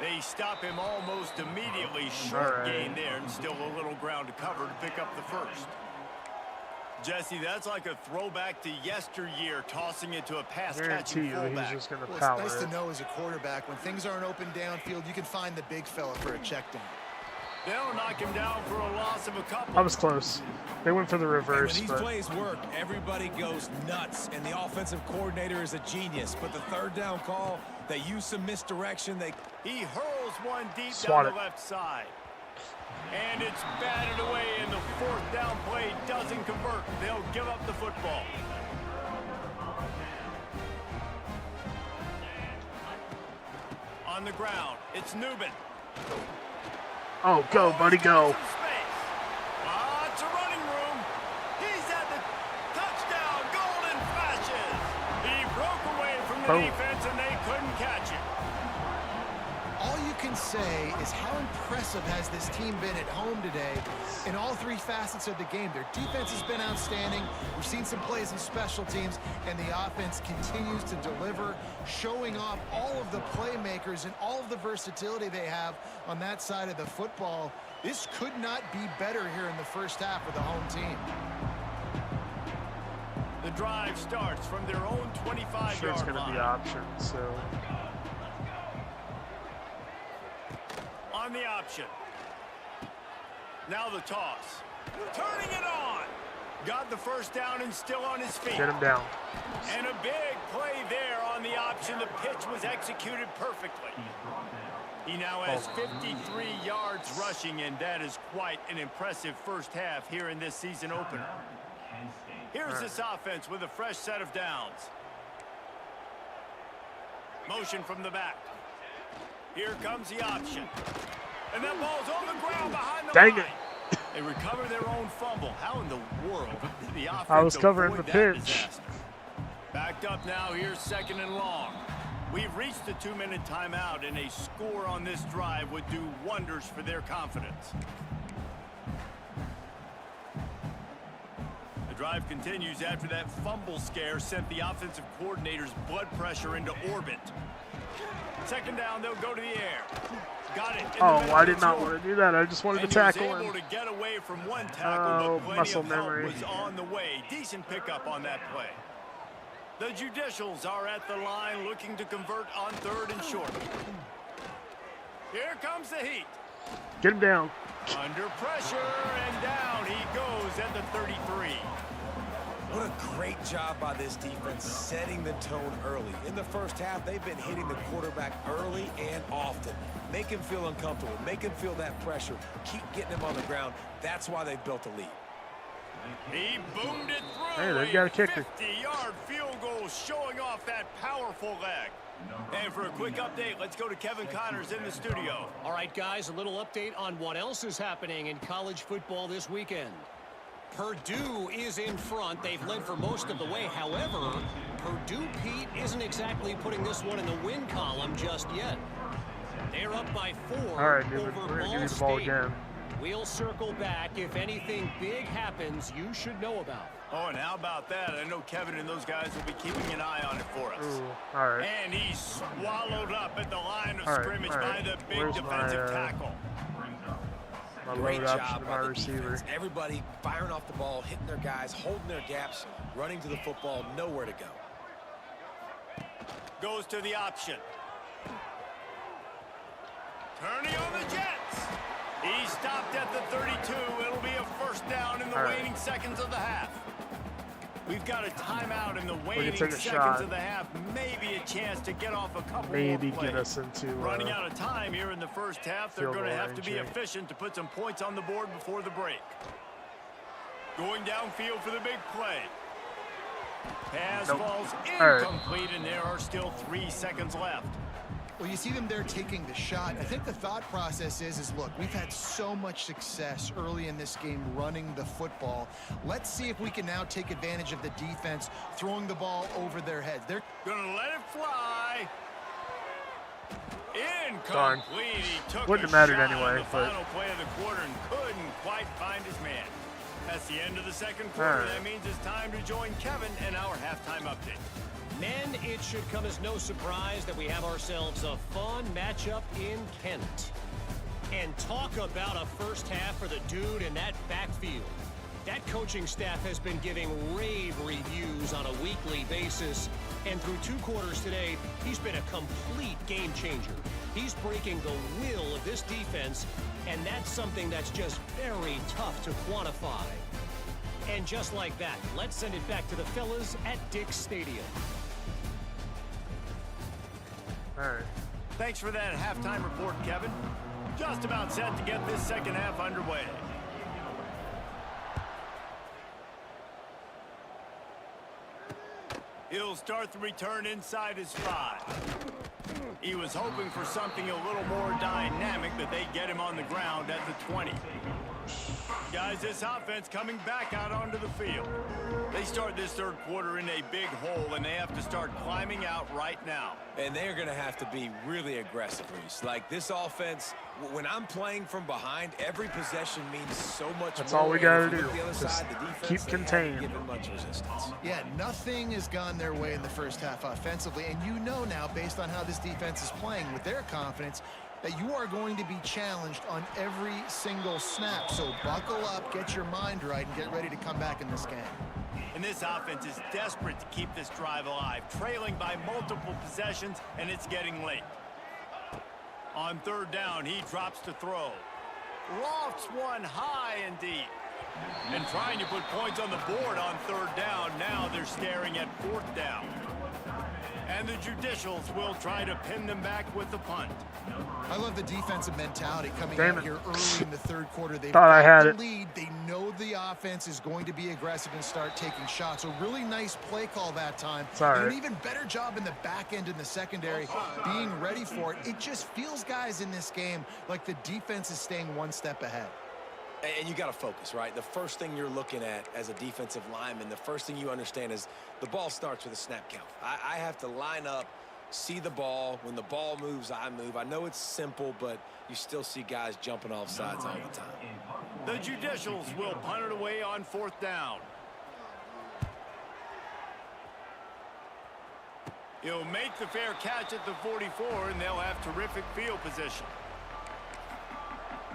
They stop him almost immediately. Short gain there, and still a little ground to cover to pick up the 1st. Jesse, that's like a throwback to yesteryear, tossing it to a pass-catching fullback. He's just gonna Well, power it's nice it. to know as a quarterback, when things aren't open downfield, you can find the big fella for a check down. They'll knock him down for a loss of a couple. I was close. They went for the reverse. And when these plays work, everybody goes nuts, and the offensive coordinator is a genius. But the 3rd down call, they use some misdirection. He hurls one deep Swat down it. the left side. And it's batted away, and the 4th down play doesn't convert. They'll give up the football. On the ground, it's Newman. Oh, go, buddy, go. Lots of running room. He's at the touchdown. Golden flashes. He broke away from the defense, and they couldn't catch him. All you can say is how impressive has this team been at home today in all 3 facets of the game. Their defense has been outstanding. We've seen some plays in special teams, and the offense continues to deliver, showing off all of the playmakers and all of the versatility they have on that side of the football. This could not be better here in the 1st half of the home team. The drive starts from their own 25-yard Sure, it's going to be options, so... On the option. Now the toss. Turning it on. Got the 1st down and still on his feet. Get him down. And a big play there on the option. The pitch was executed perfectly. He now has 53 yards rushing, and that is quite an impressive 1st half here in this season opener. Here's this offense with a fresh set of downs. Motion from the back. Here comes the option. And that ball's on the ground behind the line. Dang it. They recover their own fumble. How in the world did the offense I was covering the avoid that pitch. disaster? Back picked up now. Here's 2nd and long. We've reached the 2-minute timeout, and a score on this drive would do wonders for their confidence. The drive continues after that fumble scare sent the offensive coordinator's blood pressure into orbit. 2nd down, they'll go to the air. Got it. Oh, I did not want to do that. I just wanted to tackle him. Able to get away from one tackle, but plenty muscle of help memory. was on the way. Decent pickup on that play. The Judicials are at the line looking to convert on 3rd and short. Here comes the heat. Get him down. Under pressure, and down he goes at the 33. What a great job by this defense setting the tone early. In the first half, they've been hitting the quarterback early and often. Make him feel uncomfortable. Make him feel that pressure. Keep getting him on the ground. That's why they've built a lead. He boomed it through. Hey, they've got a kicker. 50-yard field goal showing off that powerful leg. And for a quick update, let's go to Kevin Connors in the studio. All right, guys, a little update on what else is happening in college football this weekend. Purdue is in front. They've led for most of the way. However, Purdue, Pete, isn't exactly putting this one in the win column just yet. They're up by 4 All right, dude, over we're going to give Ball you the ball State. again. We'll circle back if anything big happens you should know about. Oh, and how about that? I know Kevin and those guys will be keeping an eye on it for us. Ooh, all right. And he's swallowed up at the line of All right, scrimmage all right. by the big Where's defensive my, tackle. My Great load option job to by my the receiver. defense. Everybody firing off the ball, hitting their guys, holding their gaps, running to the football, nowhere to go. Goes to the option. Turning on the Jets. He stopped at the 32. It'll be a 1st down in the waning seconds of the half. We've got a timeout in the waning seconds of the half. Maybe a chance to get off a couple more plays. Get us into running out of time here in the first half. They're going to have to be range. efficient to put some points on the board before the break. Going downfield for the big play. Pass falls incomplete, and there are still 3 seconds left. Well, you see them there taking the shot. I think the thought process is look, we've had so much success early in this game running the football. Let's see if we can now take advantage of the defense throwing the ball over their heads. They're going to let it fly. Incomplete. Darn. He took Wouldn't a have mattered shot anyway, on the but final play of the quarter and couldn't quite find his man. That's the end of the 2nd quarter. Right. That means it's time to join Kevin in our halftime update. Men, it should come as no surprise that we have ourselves a fun matchup in Kent. And talk about a first half for the dude in that backfield. That coaching staff has been giving rave reviews on a weekly basis. And through 2 quarters today, he's been a complete game changer. He's breaking the will of this defense, and that's something that's just very tough to quantify. And just like that, let's send it back to the fellas at Dick's Stadium. all right. Thanks for that halftime report, Kevin. Just about set to get this 2nd half underway. He'll start the return inside his 5. He was hoping for something a little more dynamic, but they get him on the ground at the 20. Guys, this offense coming back out onto the field. They start this 3rd quarter in a big hole, and they have to start climbing out right now. And they're going to have to be really aggressive, Reese. Like this offense, when I'm playing from behind, every possession means so much That's more. all we got to And if you do. look at the other Just side, the defense, keep they haven't contained. given much resistance. Yeah, nothing has gone their way in the first half offensively. And you know now, based on how this defense is playing with their confidence, that you are going to be challenged on every single snap. So buckle up, get your mind right, and get ready to come back in this game. And this offense is desperate to keep this drive alive, trailing by multiple possessions, and it's getting late. On 3rd down, he drops to throw. Lofts one high and deep. And trying to put points on the board on 3rd down. Now they're staring at 4th down. And the Judicials will try to pin them back with the punt. I love the defensive mentality coming Damn out it. here early in the 3rd quarter. They've Thought I got had the it. lead. They know the offense is going to be aggressive and start taking shots. A really nice play call that time. It's all And an right. even better job in the back end in the secondary being ready for it. It just feels, guys, in this game like the defense is staying one step ahead. And you got to focus, right? The first thing you're looking at as a defensive lineman, the first thing you understand is the ball starts with a snap count. I have to line up, see the ball. When the ball moves, I move. I know it's simple, but you still see guys jumping off sides all the time. The Judicials will punt it away on 4th down. He'll make the fair catch at the 44, and they'll have terrific field position.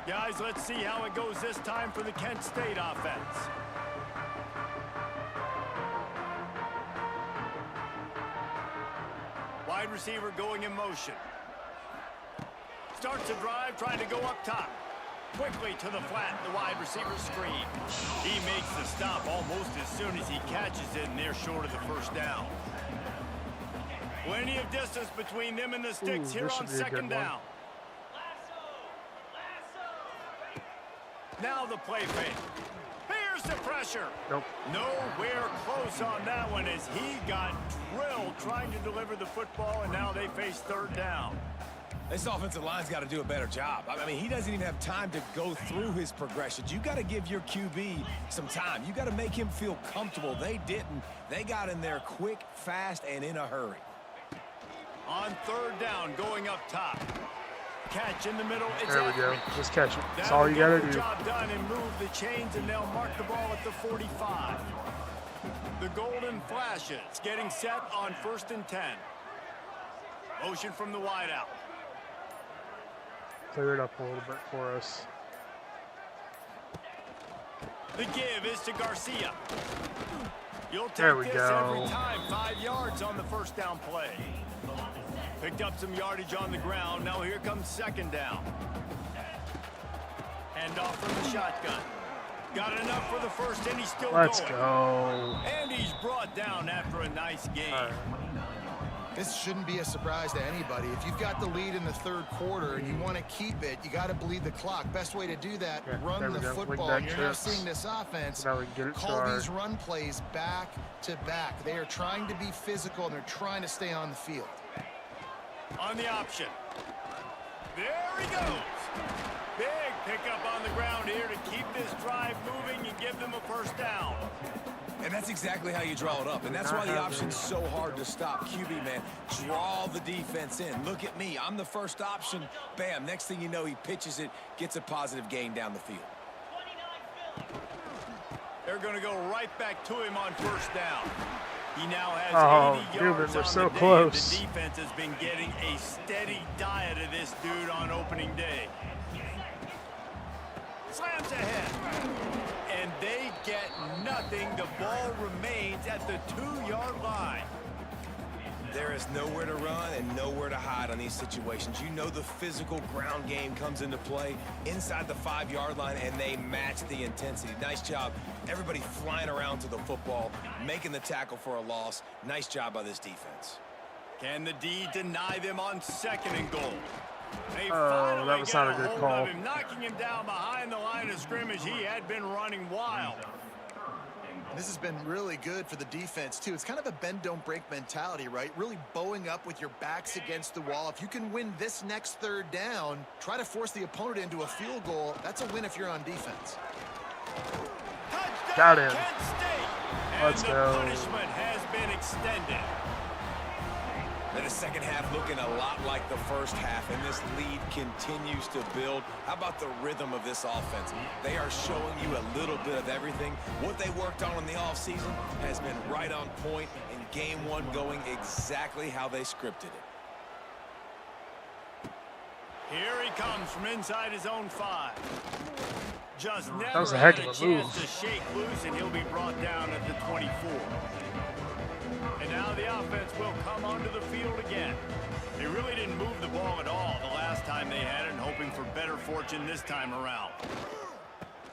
Guys, let's see how it goes this time for the Kent State offense. Wide receiver going in motion. Starts a drive, trying to go up top. Quickly to the flat, the wide receiver screen. He makes the stop almost as soon as he catches it, and they're short of the first down. Plenty of distance between them and the sticks here on 2nd down. Now the play fake. Here's the pressure. Nope. Nowhere close on that one as he got drilled trying to deliver the football, and now they face 3rd down. This offensive line's got to do a better job. I mean, he doesn't even have time to go through his progressions. You got to give your QB some time. You got to make him feel comfortable. They didn't. They got in there quick, fast, and in a hurry. On 3rd down, going up top. Catch in the middle. It's There we go. accurate. Just catch it. That's all you got to do. Job done and move the chains, and they'll mark the ball at the 45. The Golden Flashes getting set on 1st and 10. Motion from the wideout. Clear it up a little bit for us. The give is to Garcia. You'll There take we this go. every time. 5 yards on the 1st down play. Picked up some yardage on the ground. Now here comes 2nd down. Hand off from the shotgun. Got enough for the first, and he's still Let's going. go. And he's brought down after a nice game. All right. This shouldn't be a surprise to anybody. If you've got the lead in the 3rd quarter and you want to keep it, you got to bleed the clock. Best way to do that, Yeah, run there we the go. football. Wing back You're now trips. seeing this offense Now we can get it to call our- these run plays back to back. They are trying to be physical, and they're trying to stay on the field. On the option. There he goes. Big pickup on the ground here to keep this drive moving and give them a 1st down. And that's exactly how you draw it up. And that's why the option's so hard to stop. QB, man, draw the defense in. Look at me. I'm the first option. Bam. Next thing you know, he pitches it, gets a positive gain down the field. They're going to go right back to him on 1st down. He now has 80 Newman, yards we're on so the day. close. The defense has been getting a steady diet of this dude on opening day. Slams ahead. And they get nothing. The ball remains at the 2-yard line. There is nowhere to run and nowhere to hide on these situations. You know the physical ground game comes into play inside the 5-yard line, and they match the intensity. Nice job. Everybody flying around to the football, making the tackle for a loss. Nice job by this defense. Can the D deny them on 2nd and goal? They Oh, finally that was get not a good hold call. of him, knocking him down behind the line of scrimmage. He had been running wild. This has been really good for the defense, too. It's kind of a bend-don't-break mentality, right? Really bowing up with your backs against the wall. If you can win this next 3rd down, try to force the opponent into a field goal. That's a win if you're on defense. Touchdown, Got him. Kent State. Let's and go. the punishment has been extended. And the second half looking a lot like the first half, and this lead continues to build. How about the rhythm of this offense? They are showing you a little bit of everything. What they worked on in the offseason has been right on point, and game 1 going exactly how they scripted it. Here he comes from inside his own 5. Just never That was a heck had of a chance move. to shake loose, and he'll be brought down at the 24. And now the offense will come onto the field again. They really didn't move the ball at all the last time they had it, and hoping for better fortune this time around.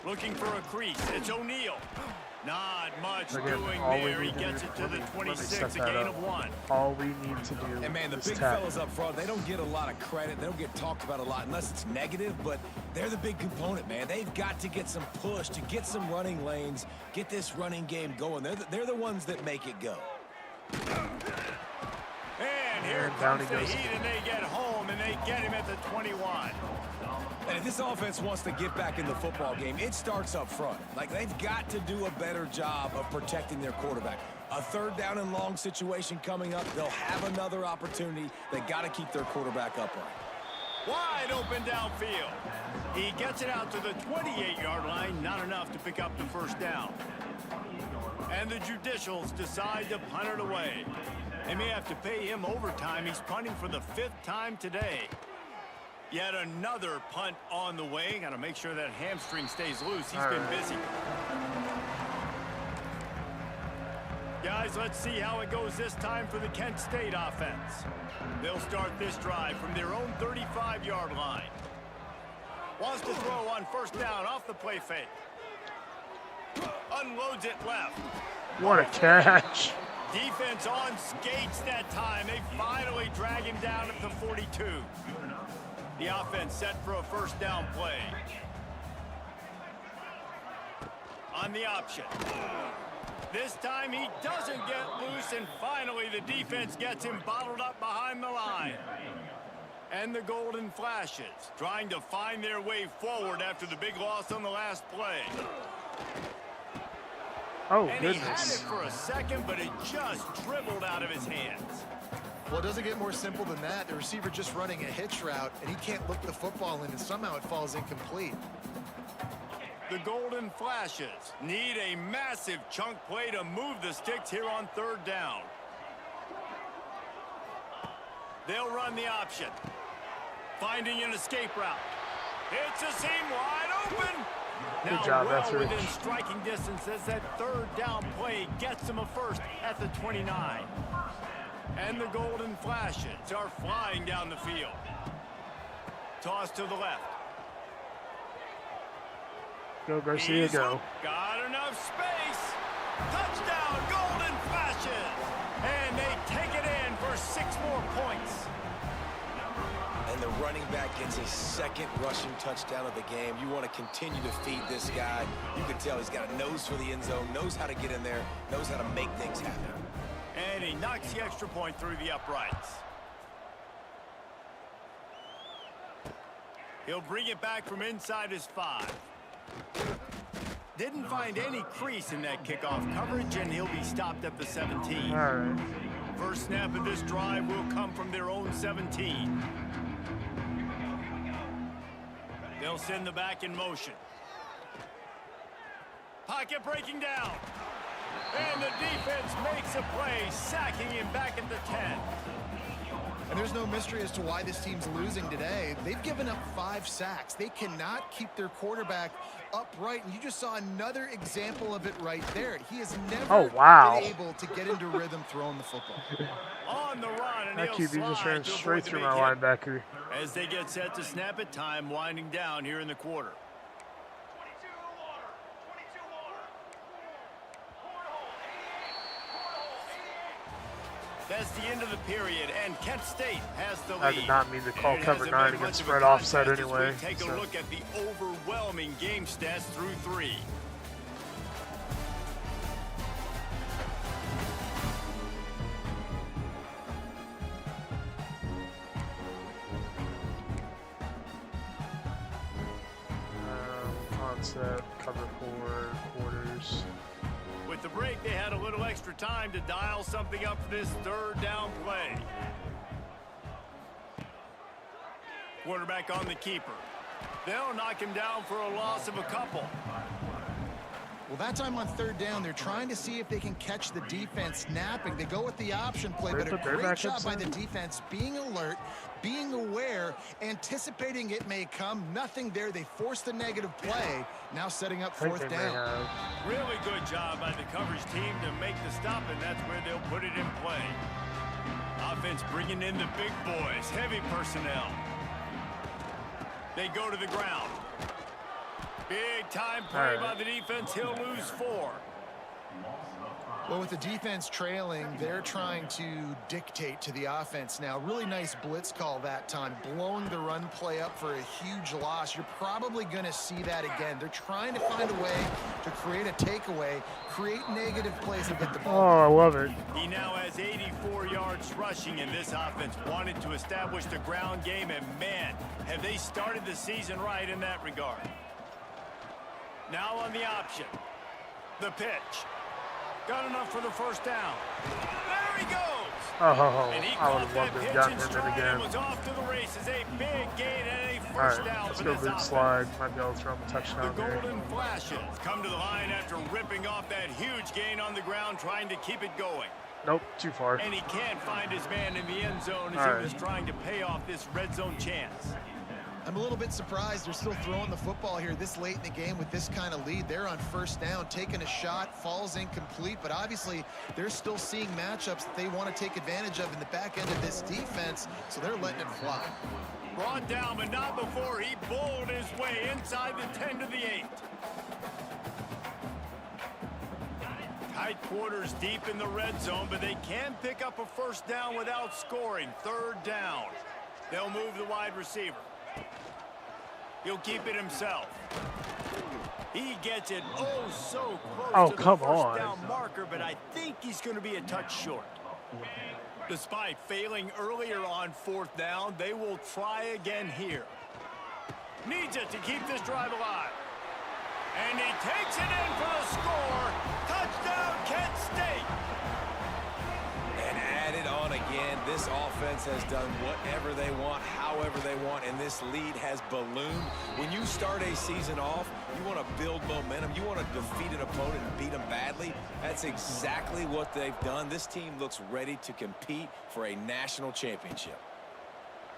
Looking for a crease. It's O'Neal. Not much Again, doing all we there. He need to gets do- it to let the me 26, set a that gain up. of 1. All we need to do And man, the is big tackle. fellas up front, they don't get a lot of credit. They don't get talked about a lot unless it's negative, but they're the big component, man. They've got to get some push, to get some running lanes, get this running game going. They're the ones that make it go. And here And down comes he the goes. heat, and they get home and they get him at the 21. And if this offense wants to get back in the football game, it starts up front. Like, they've got to do a better job of protecting their quarterback. A third down and long situation coming up, they'll have another opportunity. They got to keep their quarterback upright. Wide open downfield. He gets it out to the 28-yard line, not enough to pick up the first down. And the Judicials decide to punt it away. They may have to pay him overtime. He's punting for the 5th time today. Yet another punt on the way. Got to make sure that hamstring stays loose. He's been busy. Guys, let's see how it goes this time for the Kent State offense. They'll start this drive from their own 35-yard line. Wants to throw on first down off the play fake. Unloads it left. What a catch. Defense on skates that time. They finally drag him down at the 42. The offense set for a first down play. On the option. This time he doesn't get loose, and finally the defense gets him bottled up behind the line. And the Golden Flashes trying to find their way forward after the big loss on the last play. Oh, and goodness. He had it for a second, but it just dribbled out of his hands. Well, it doesn't get more simple than that. The receiver just running a hitch route, and he can't look the football in, and somehow it falls incomplete. The Golden Flashes need a massive chunk play to move the sticks here on third down. They'll run the option. Finding an escape route. It's a seam wide open. Good Now job, well Etheridge. within striking distance as that third down play gets them a first at the 29. And the Golden Flashes are flying down the field. Toss to the left. Go, Garcia, go. Got enough space. Touchdown, Golden Flashes. And they take it in for 6 more points. And the running back gets his second rushing touchdown of the game. You want to continue to feed this guy. You can tell he's got a nose for the end zone, knows how to get in there, knows how to make things happen. And he knocks the extra point through the uprights. He'll bring it back from inside his 5. Didn't find any crease in that kickoff coverage, and he'll be stopped at the 17. All right. First snap of this drive will come from their own 17. They'll send the back in motion. Pocket breaking down. And the defense makes a play, sacking him back at the 10. And there's no mystery as to why this team's losing today. They've given up 5 sacks. They cannot keep their quarterback upright, and you just saw another example of it right there. He has never been able to get into rhythm throwing the football. On the run, and That he'll QB just slide ran to straight avoid the through big my hit. linebacker. As they get set to snap it, time winding down here in the quarter. That's the end of the period, and Kent State has the lead. I did not mean to call And it cover hasn't 9 been much against of a spread offside contest as we anyway. Take a So. look at the overwhelming game stats through 3. Concept, cover 4, quarters. With the break, they had a little extra time to dial something up for this third down play. Quarterback on the keeper. They'll knock him down for a loss of a couple. Well, that time on third down, they're trying to see if they can catch the defense snapping. They go with the option play, but a great job by the defense being alert, being aware, anticipating it may come. Nothing there. They force the negative play. Now setting up fourth down. Really good job by the coverage team to make the stop, and that's where they'll put it in play. Offense bringing in the big boys, heavy personnel. They go to the ground. Big time play by the defense. He'll lose 4. Well, with the defense trailing, they're trying to dictate to the offense now. Really nice blitz call that time, blowing the run play up for a huge loss. You're probably going to see that again. They're trying to find a way to create a takeaway, create negative plays, and get the ball. Oh, I love it. He now has 84 yards rushing, and this offense wanted to establish the ground game, and man, have they started the season right in that regard. Now on the option. The pitch. Got enough for the first down. There he goes. Oh, And he I would caught have that loved to have pitch gotten in him in stride again. and was off to the races. A big gain and a All first right, down let's for go this big offense. slide. Might be able to throw him a The touchdown here. golden flashes come to the line after ripping off that huge gain on the ground, trying to keep it going. Nope, too far. And he can't find his man in the end zone as All he was trying to pay off this red zone chance. I'm a little bit surprised they're still throwing the football here this late in the game with this kind of lead. They're on first down, taking a shot, falls incomplete, but obviously they're still seeing matchups that they want to take advantage of in the back end of this defense, so they're letting it fly. Brought down, but not before he bowled his way inside the 10 to the 8. Tight quarters deep in the red zone, but they can pick up a first down without scoring. Third down. They'll move the wide receiver. He'll keep it himself. He gets it oh so close to the first down marker, but I think he's going to be a touch short. Despite failing earlier on fourth down, they will try again here. Needs it to keep this drive alive. And he takes it in for the score. Touchdown, Kent State. And added on again, this offense has done whatever they want, however they want, and this lead has ballooned. When you start a season off, you want to build momentum. You want to defeat an opponent and beat them badly. That's exactly what they've done. This team looks ready to compete for a national championship.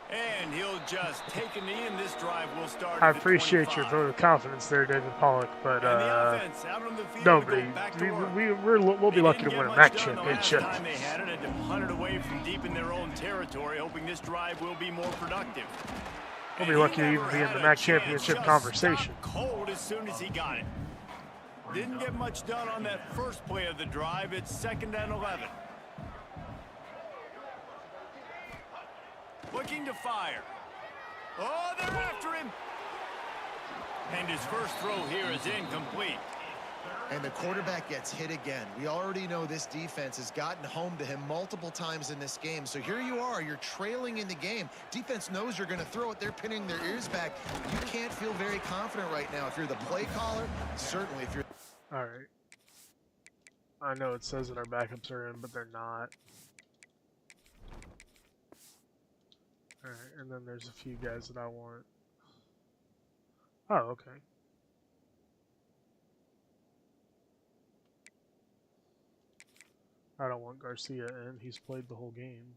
And he'll just take a knee, and this drive will start. I appreciate your vote of confidence there, David Pollock, but nobody. We'll be lucky to win a MAC championship. Time they had it, and to punt it away from deep in their own territory, hoping this drive will be more productive. We'll be lucky to even be in the MAC championship conversation. Cold as soon as he got it. Didn't get much done on that first play of the drive. It's 2nd and 11. Looking to fire. Oh, they're after him. And his first throw here is incomplete. And the quarterback gets hit again. We already know this defense has gotten home to him multiple times in this game. So here you are, you're trailing in the game. Defense knows you're going to throw it. They're pinning their ears back. You can't feel very confident right now. If you're the play caller, certainly if you're... All right. I know it says that our backups are in, but they're not. Alright, and then there's a few guys that I want. Oh, okay. I don't want Garcia in. He's played the whole game.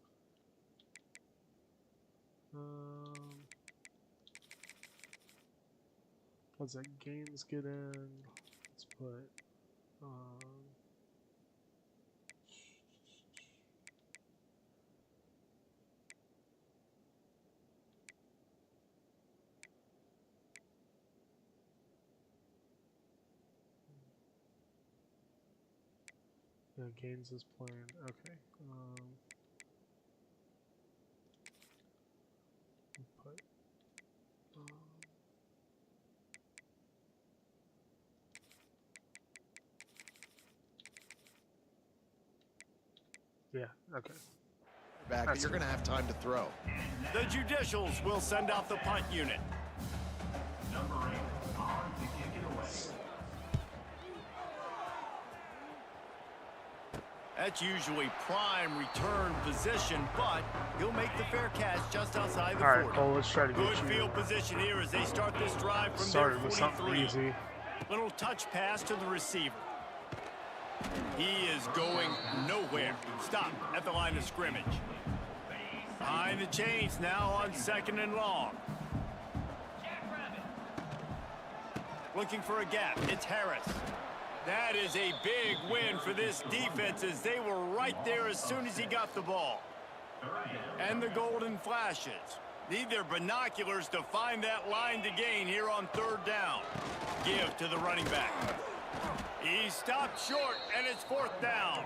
Let's let Gaines get in. Let's put... yeah, Gaines is playing. Okay. Put. Yeah. Okay. Back, but you're going to have time to throw. The Judicials will send out the punt unit. That's usually prime return position, but he'll make the fair catch just outside the 40. All right, Cole, let's try to get Good you. field position here as they start this drive from Started their with something 43. easy. Little touch pass to the receiver. He is going nowhere. Stop at the line of scrimmage. Behind the chains now on 2nd and long. Looking for a gap. It's Harris. That is a big win for this defense as they were right there as soon as he got the ball. And the golden flashes. Need their binoculars to find that line to gain here on 3rd down. Give to the running back. He stopped short, and it's 4th down.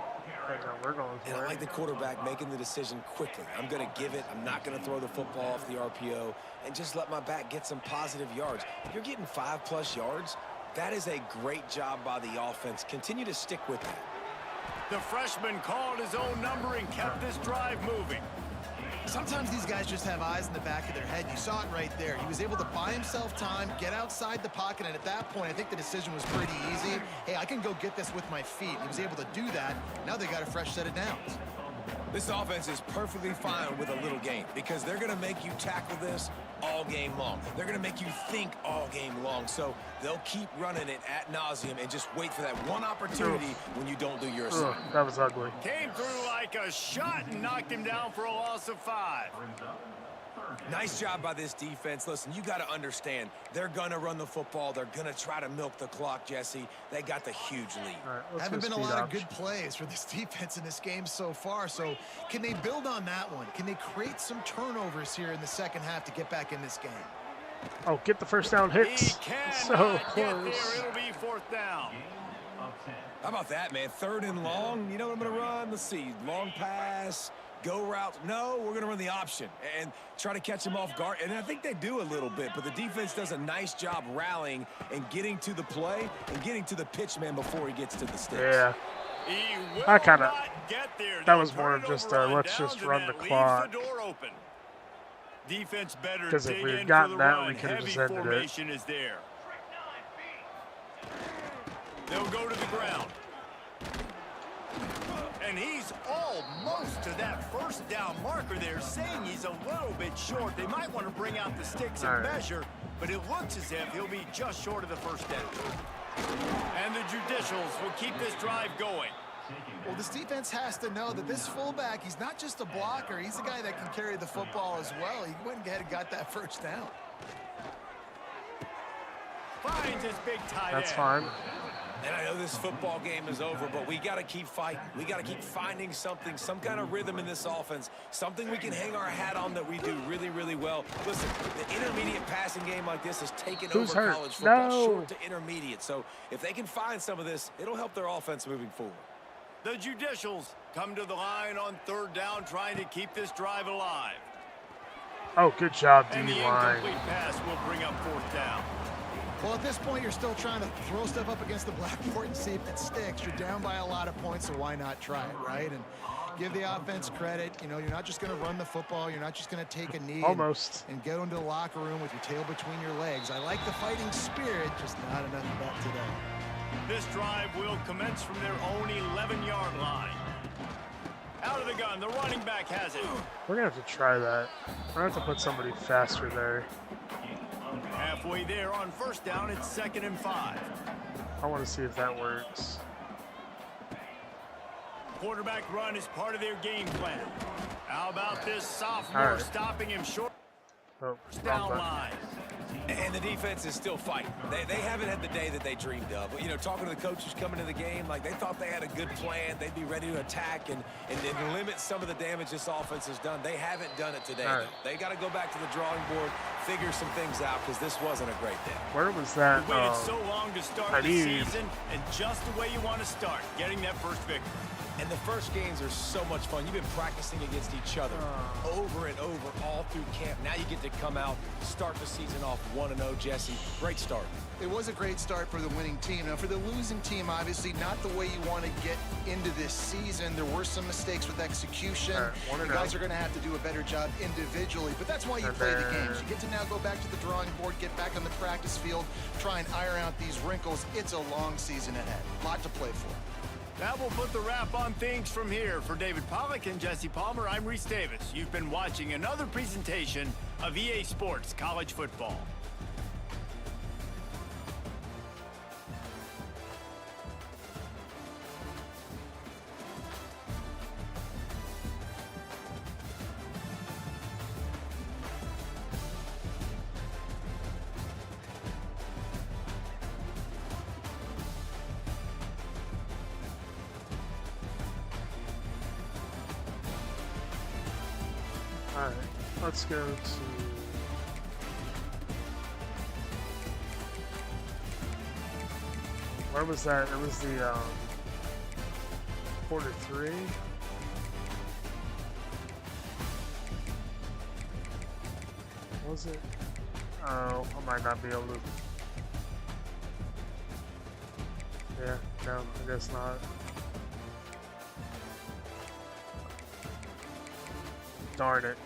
Right now we're going And for I it. like the quarterback making the decision quickly. I'm going to give it. I'm not going to throw the football off the RPO and just let my back get some positive yards. If you're getting 5+ yards, that is a great job by the offense. Continue to stick with that. The freshman called his own number and kept this drive moving. Sometimes these guys just have eyes in the back of their head. You saw it right there. He was able to buy himself time, get outside the pocket, and at that point, I think the decision was pretty easy. Hey, I can go get this with my feet. He was able to do that. Now they got a fresh set of downs. This offense is perfectly fine with a little game because they're going to make you tackle this all game long. They're going to make you think all game long. So they'll keep running it ad nauseum and just wait for that one opportunity when you don't do your assignment. That was ugly. Came through like a shot and knocked him down for a loss of 5. Nice job by this defense. Listen, you got to understand, they're going to run the football. They're going to try to milk the clock, Jesse. They got the huge lead. All right, let's Haven't go been a speed lot of option. good plays for this defense in this game so far. So can they build on that one? Can they create some turnovers here in the second half to get back in this game? Oh, get the first down, He Hicks. cannot So get there. close. It'll be 4th down. How about that, man? 3rd and long. You know what I'm going to run? Let's see. Long pass. Go route. No, we're going to run the option and try to catch them off guard. And I think they do a little bit, but the defense does a nice job rallying and getting to the play and getting to the pitch man before he gets to the sticks. Yeah. He will I kinda- not get there. that They'll was more turn of it just, over on let's downs, just and run that the leaves clock. the door open. Defense better 'Cause if dig we had in gotten for the that, run. we could've Heavy just ended it. formation is there. They'll go to the ground. And he's almost to that 1st down marker there, saying he's a little bit short. They might want to bring out the sticks and All right. measure, but it looks as if he'll be just short of the 1st down. And the Judicials will keep this drive going. Well, this defense has to know that this fullback, he's not just a blocker. He's a guy that can carry the football as well. He went ahead and got that 1st down. Finds his big tight That's end. fine. And I know this football game is over, but we got to keep fighting. We got to keep finding something, some kind of rhythm in this offense, something we can hang our hat on that we do really, really well. Listen, the intermediate passing game like this has taken Who's over hurt? college football, No. short to intermediate. So if they can find some of this, it'll help their offense moving forward. The Judicials come to the line on 3rd down, trying to keep this drive alive. Oh, good job, And the D-line. incomplete pass will bring up 4th down. Well, at this point, you're still trying to throw stuff up against the blackboard and see if it sticks. You're down by a lot of points, so why not try it, right? And give the offense credit. You know, you're not just going to run the football. You're not just going to take a knee Almost. and go into the locker room with your tail between your legs. I like the fighting spirit, just not enough of that today. This drive will commence from their own 11-yard line. Out of the gun, the running back has it. We're going to have to try that. We're going to have to put somebody faster there. Halfway there on 1st down, it's 2nd and 5. I want to see if that works. Quarterback run is part of their game plan. How about this sophomore All right. stopping him short Oh, down wrong button. line? And the defense is still fighting. They haven't had the day that they dreamed of. You know, talking to the coaches coming to the game, like they thought they had a good plan. They'd be ready to attack and limit some of the damage this offense has done. They haven't done it today. All right. They got to go back to the drawing board, figure some things out because this wasn't a great day. Where was that? You waited so long to start I the need- season, and just the way you want to start, getting that first victory. And the first games are so much fun. You've been practicing against each other over and over all through camp. Now you get to come out, start the season off 1-0, Jesse. Great start. It was a great start for the winning team. Now, for the losing team, obviously not the way you want to get into this season. There were some mistakes with execution. All right, 1-0. The guys are going to have to do a better job individually, but that's why you And play the then- games. You get to now go back to the drawing board, get back on the practice field, try and iron out these wrinkles. It's a long season ahead. A lot to play for. That will put the wrap on things from here. For David Pollack and Jesse Palmer, I'm Reese Davis. You've been watching another presentation of EA Sports College Football. Alright, let's go to... Where was that? It was the quarter 3. Was it? Oh, I might not be able to. Yeah, no, I guess not. Darn it.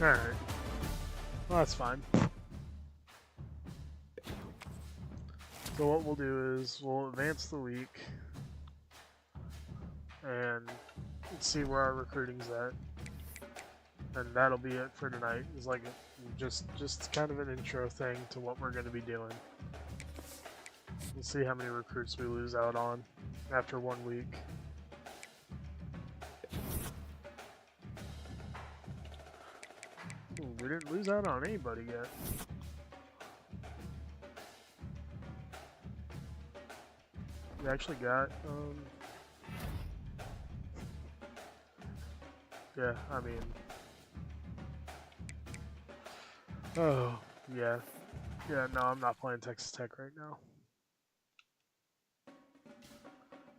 Alright. Well, that's fine. So what we'll do is we'll advance the week and see where our recruiting's at. And that'll be it for tonight. It's like just kind of an intro thing to what we're going to be doing. We'll see how many recruits we lose out on after 1 week. Ooh, we didn't lose out on anybody yet. We actually got, yeah, I mean, oh, yeah. Yeah, no, I'm not playing Texas Tech right now.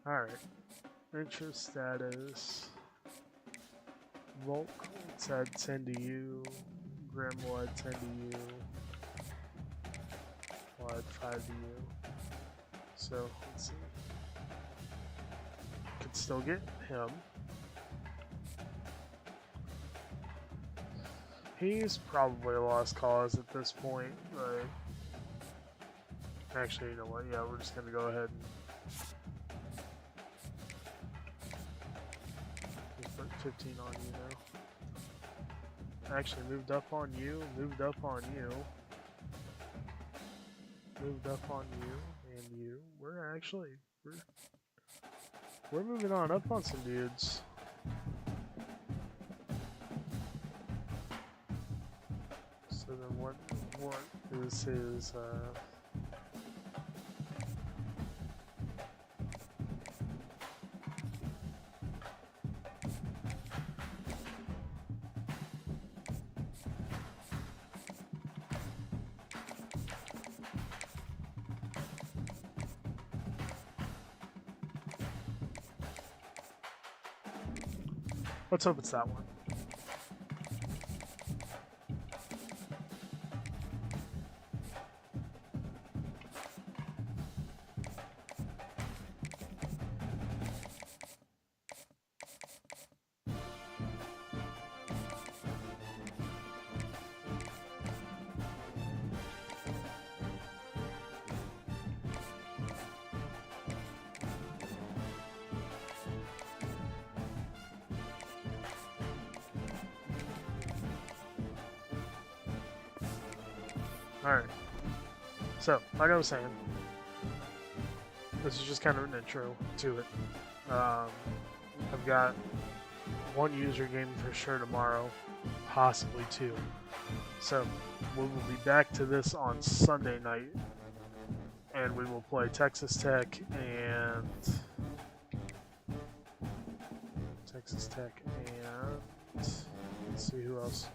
Alright. Interest status. Volk, it's at 10 to you. Grimwood, 10 to you. Wide, 5 to you. So, let's see. Could still get him. He's probably a lost cause at this point, but actually, you know what? Yeah, we're just gonna go ahead and just put 15 on you now. Actually, moved up on you, moved up on you, moved up on you, and you. We're moving on up on some dudes. So then what is his let's hope it's that one. Alright, so, like I was saying, this is just kind of an intro to it. I've got 1 user game for sure tomorrow, possibly 2. So, we will be back to this on Sunday night, and we will play Texas Tech and... let's see who else.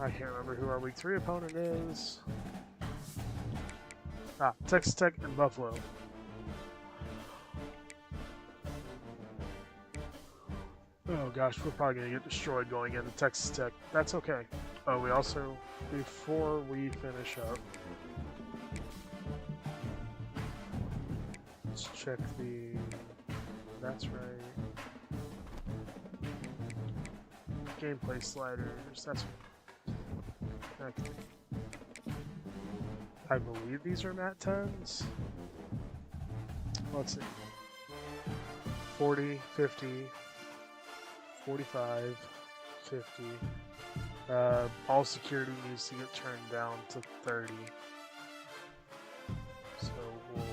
I can't remember who our week 3 opponent is. Texas Tech and Buffalo. Oh gosh, we're probably gonna get destroyed going into Texas Tech. That's okay. Oh, we also, before we finish up, let's check the, that's right. Gameplay sliders, that's okay. I believe these are Mat 10s. Let's see. 40, 50, 45, 50. All security needs to get turned down to 30. So we'll...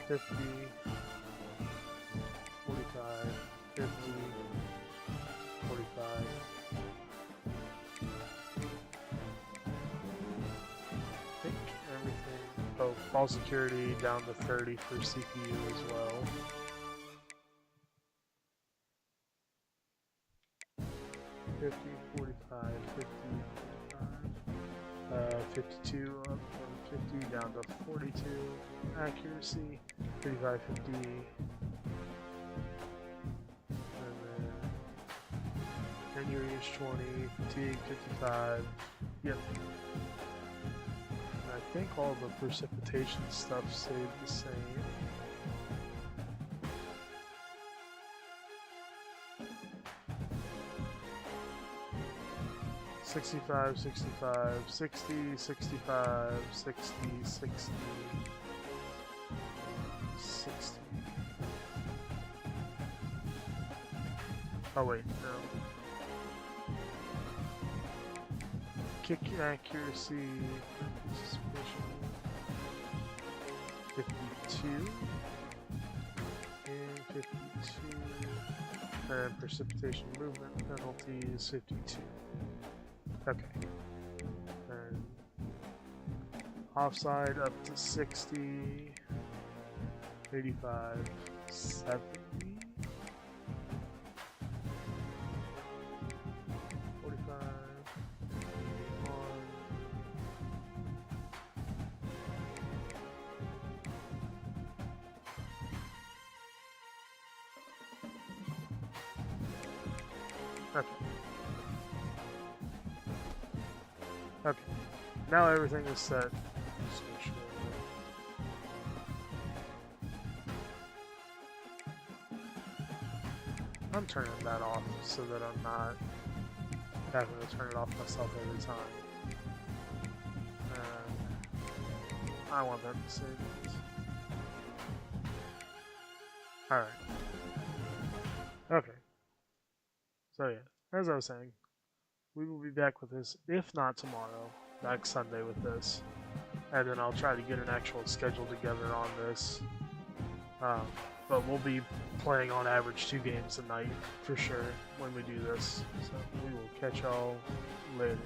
$50, 45, 50, 45. I think everything. Oh, ball security down to 30 for CPU as well. $50, $45, $50, $45. 52 up from 50 down to 42. Accuracy, 35, 50. And then tenure 20, fatigue 55. Yep. And I think all the precipitation stuff stayed the same. $65, $65, $60, $65, $60, $60, $60. Oh wait, no. Kick accuracy, suspicion, 52, and 52, and precipitation movement penalty is 52. Okay. And offside up to 60, 85, 70. 45, 1. Okay. Okay, now everything is set. Just make sure. I'm turning that off so that I'm not having to turn it off myself every time. I want that to save it. Alright. Okay. So yeah, as I was saying, we will be back with this, if not tomorrow, next Sunday with this. And then I'll try to get an actual schedule together on this. But we'll be playing on average 2 games a night for sure when we do this. So we will catch y'all later.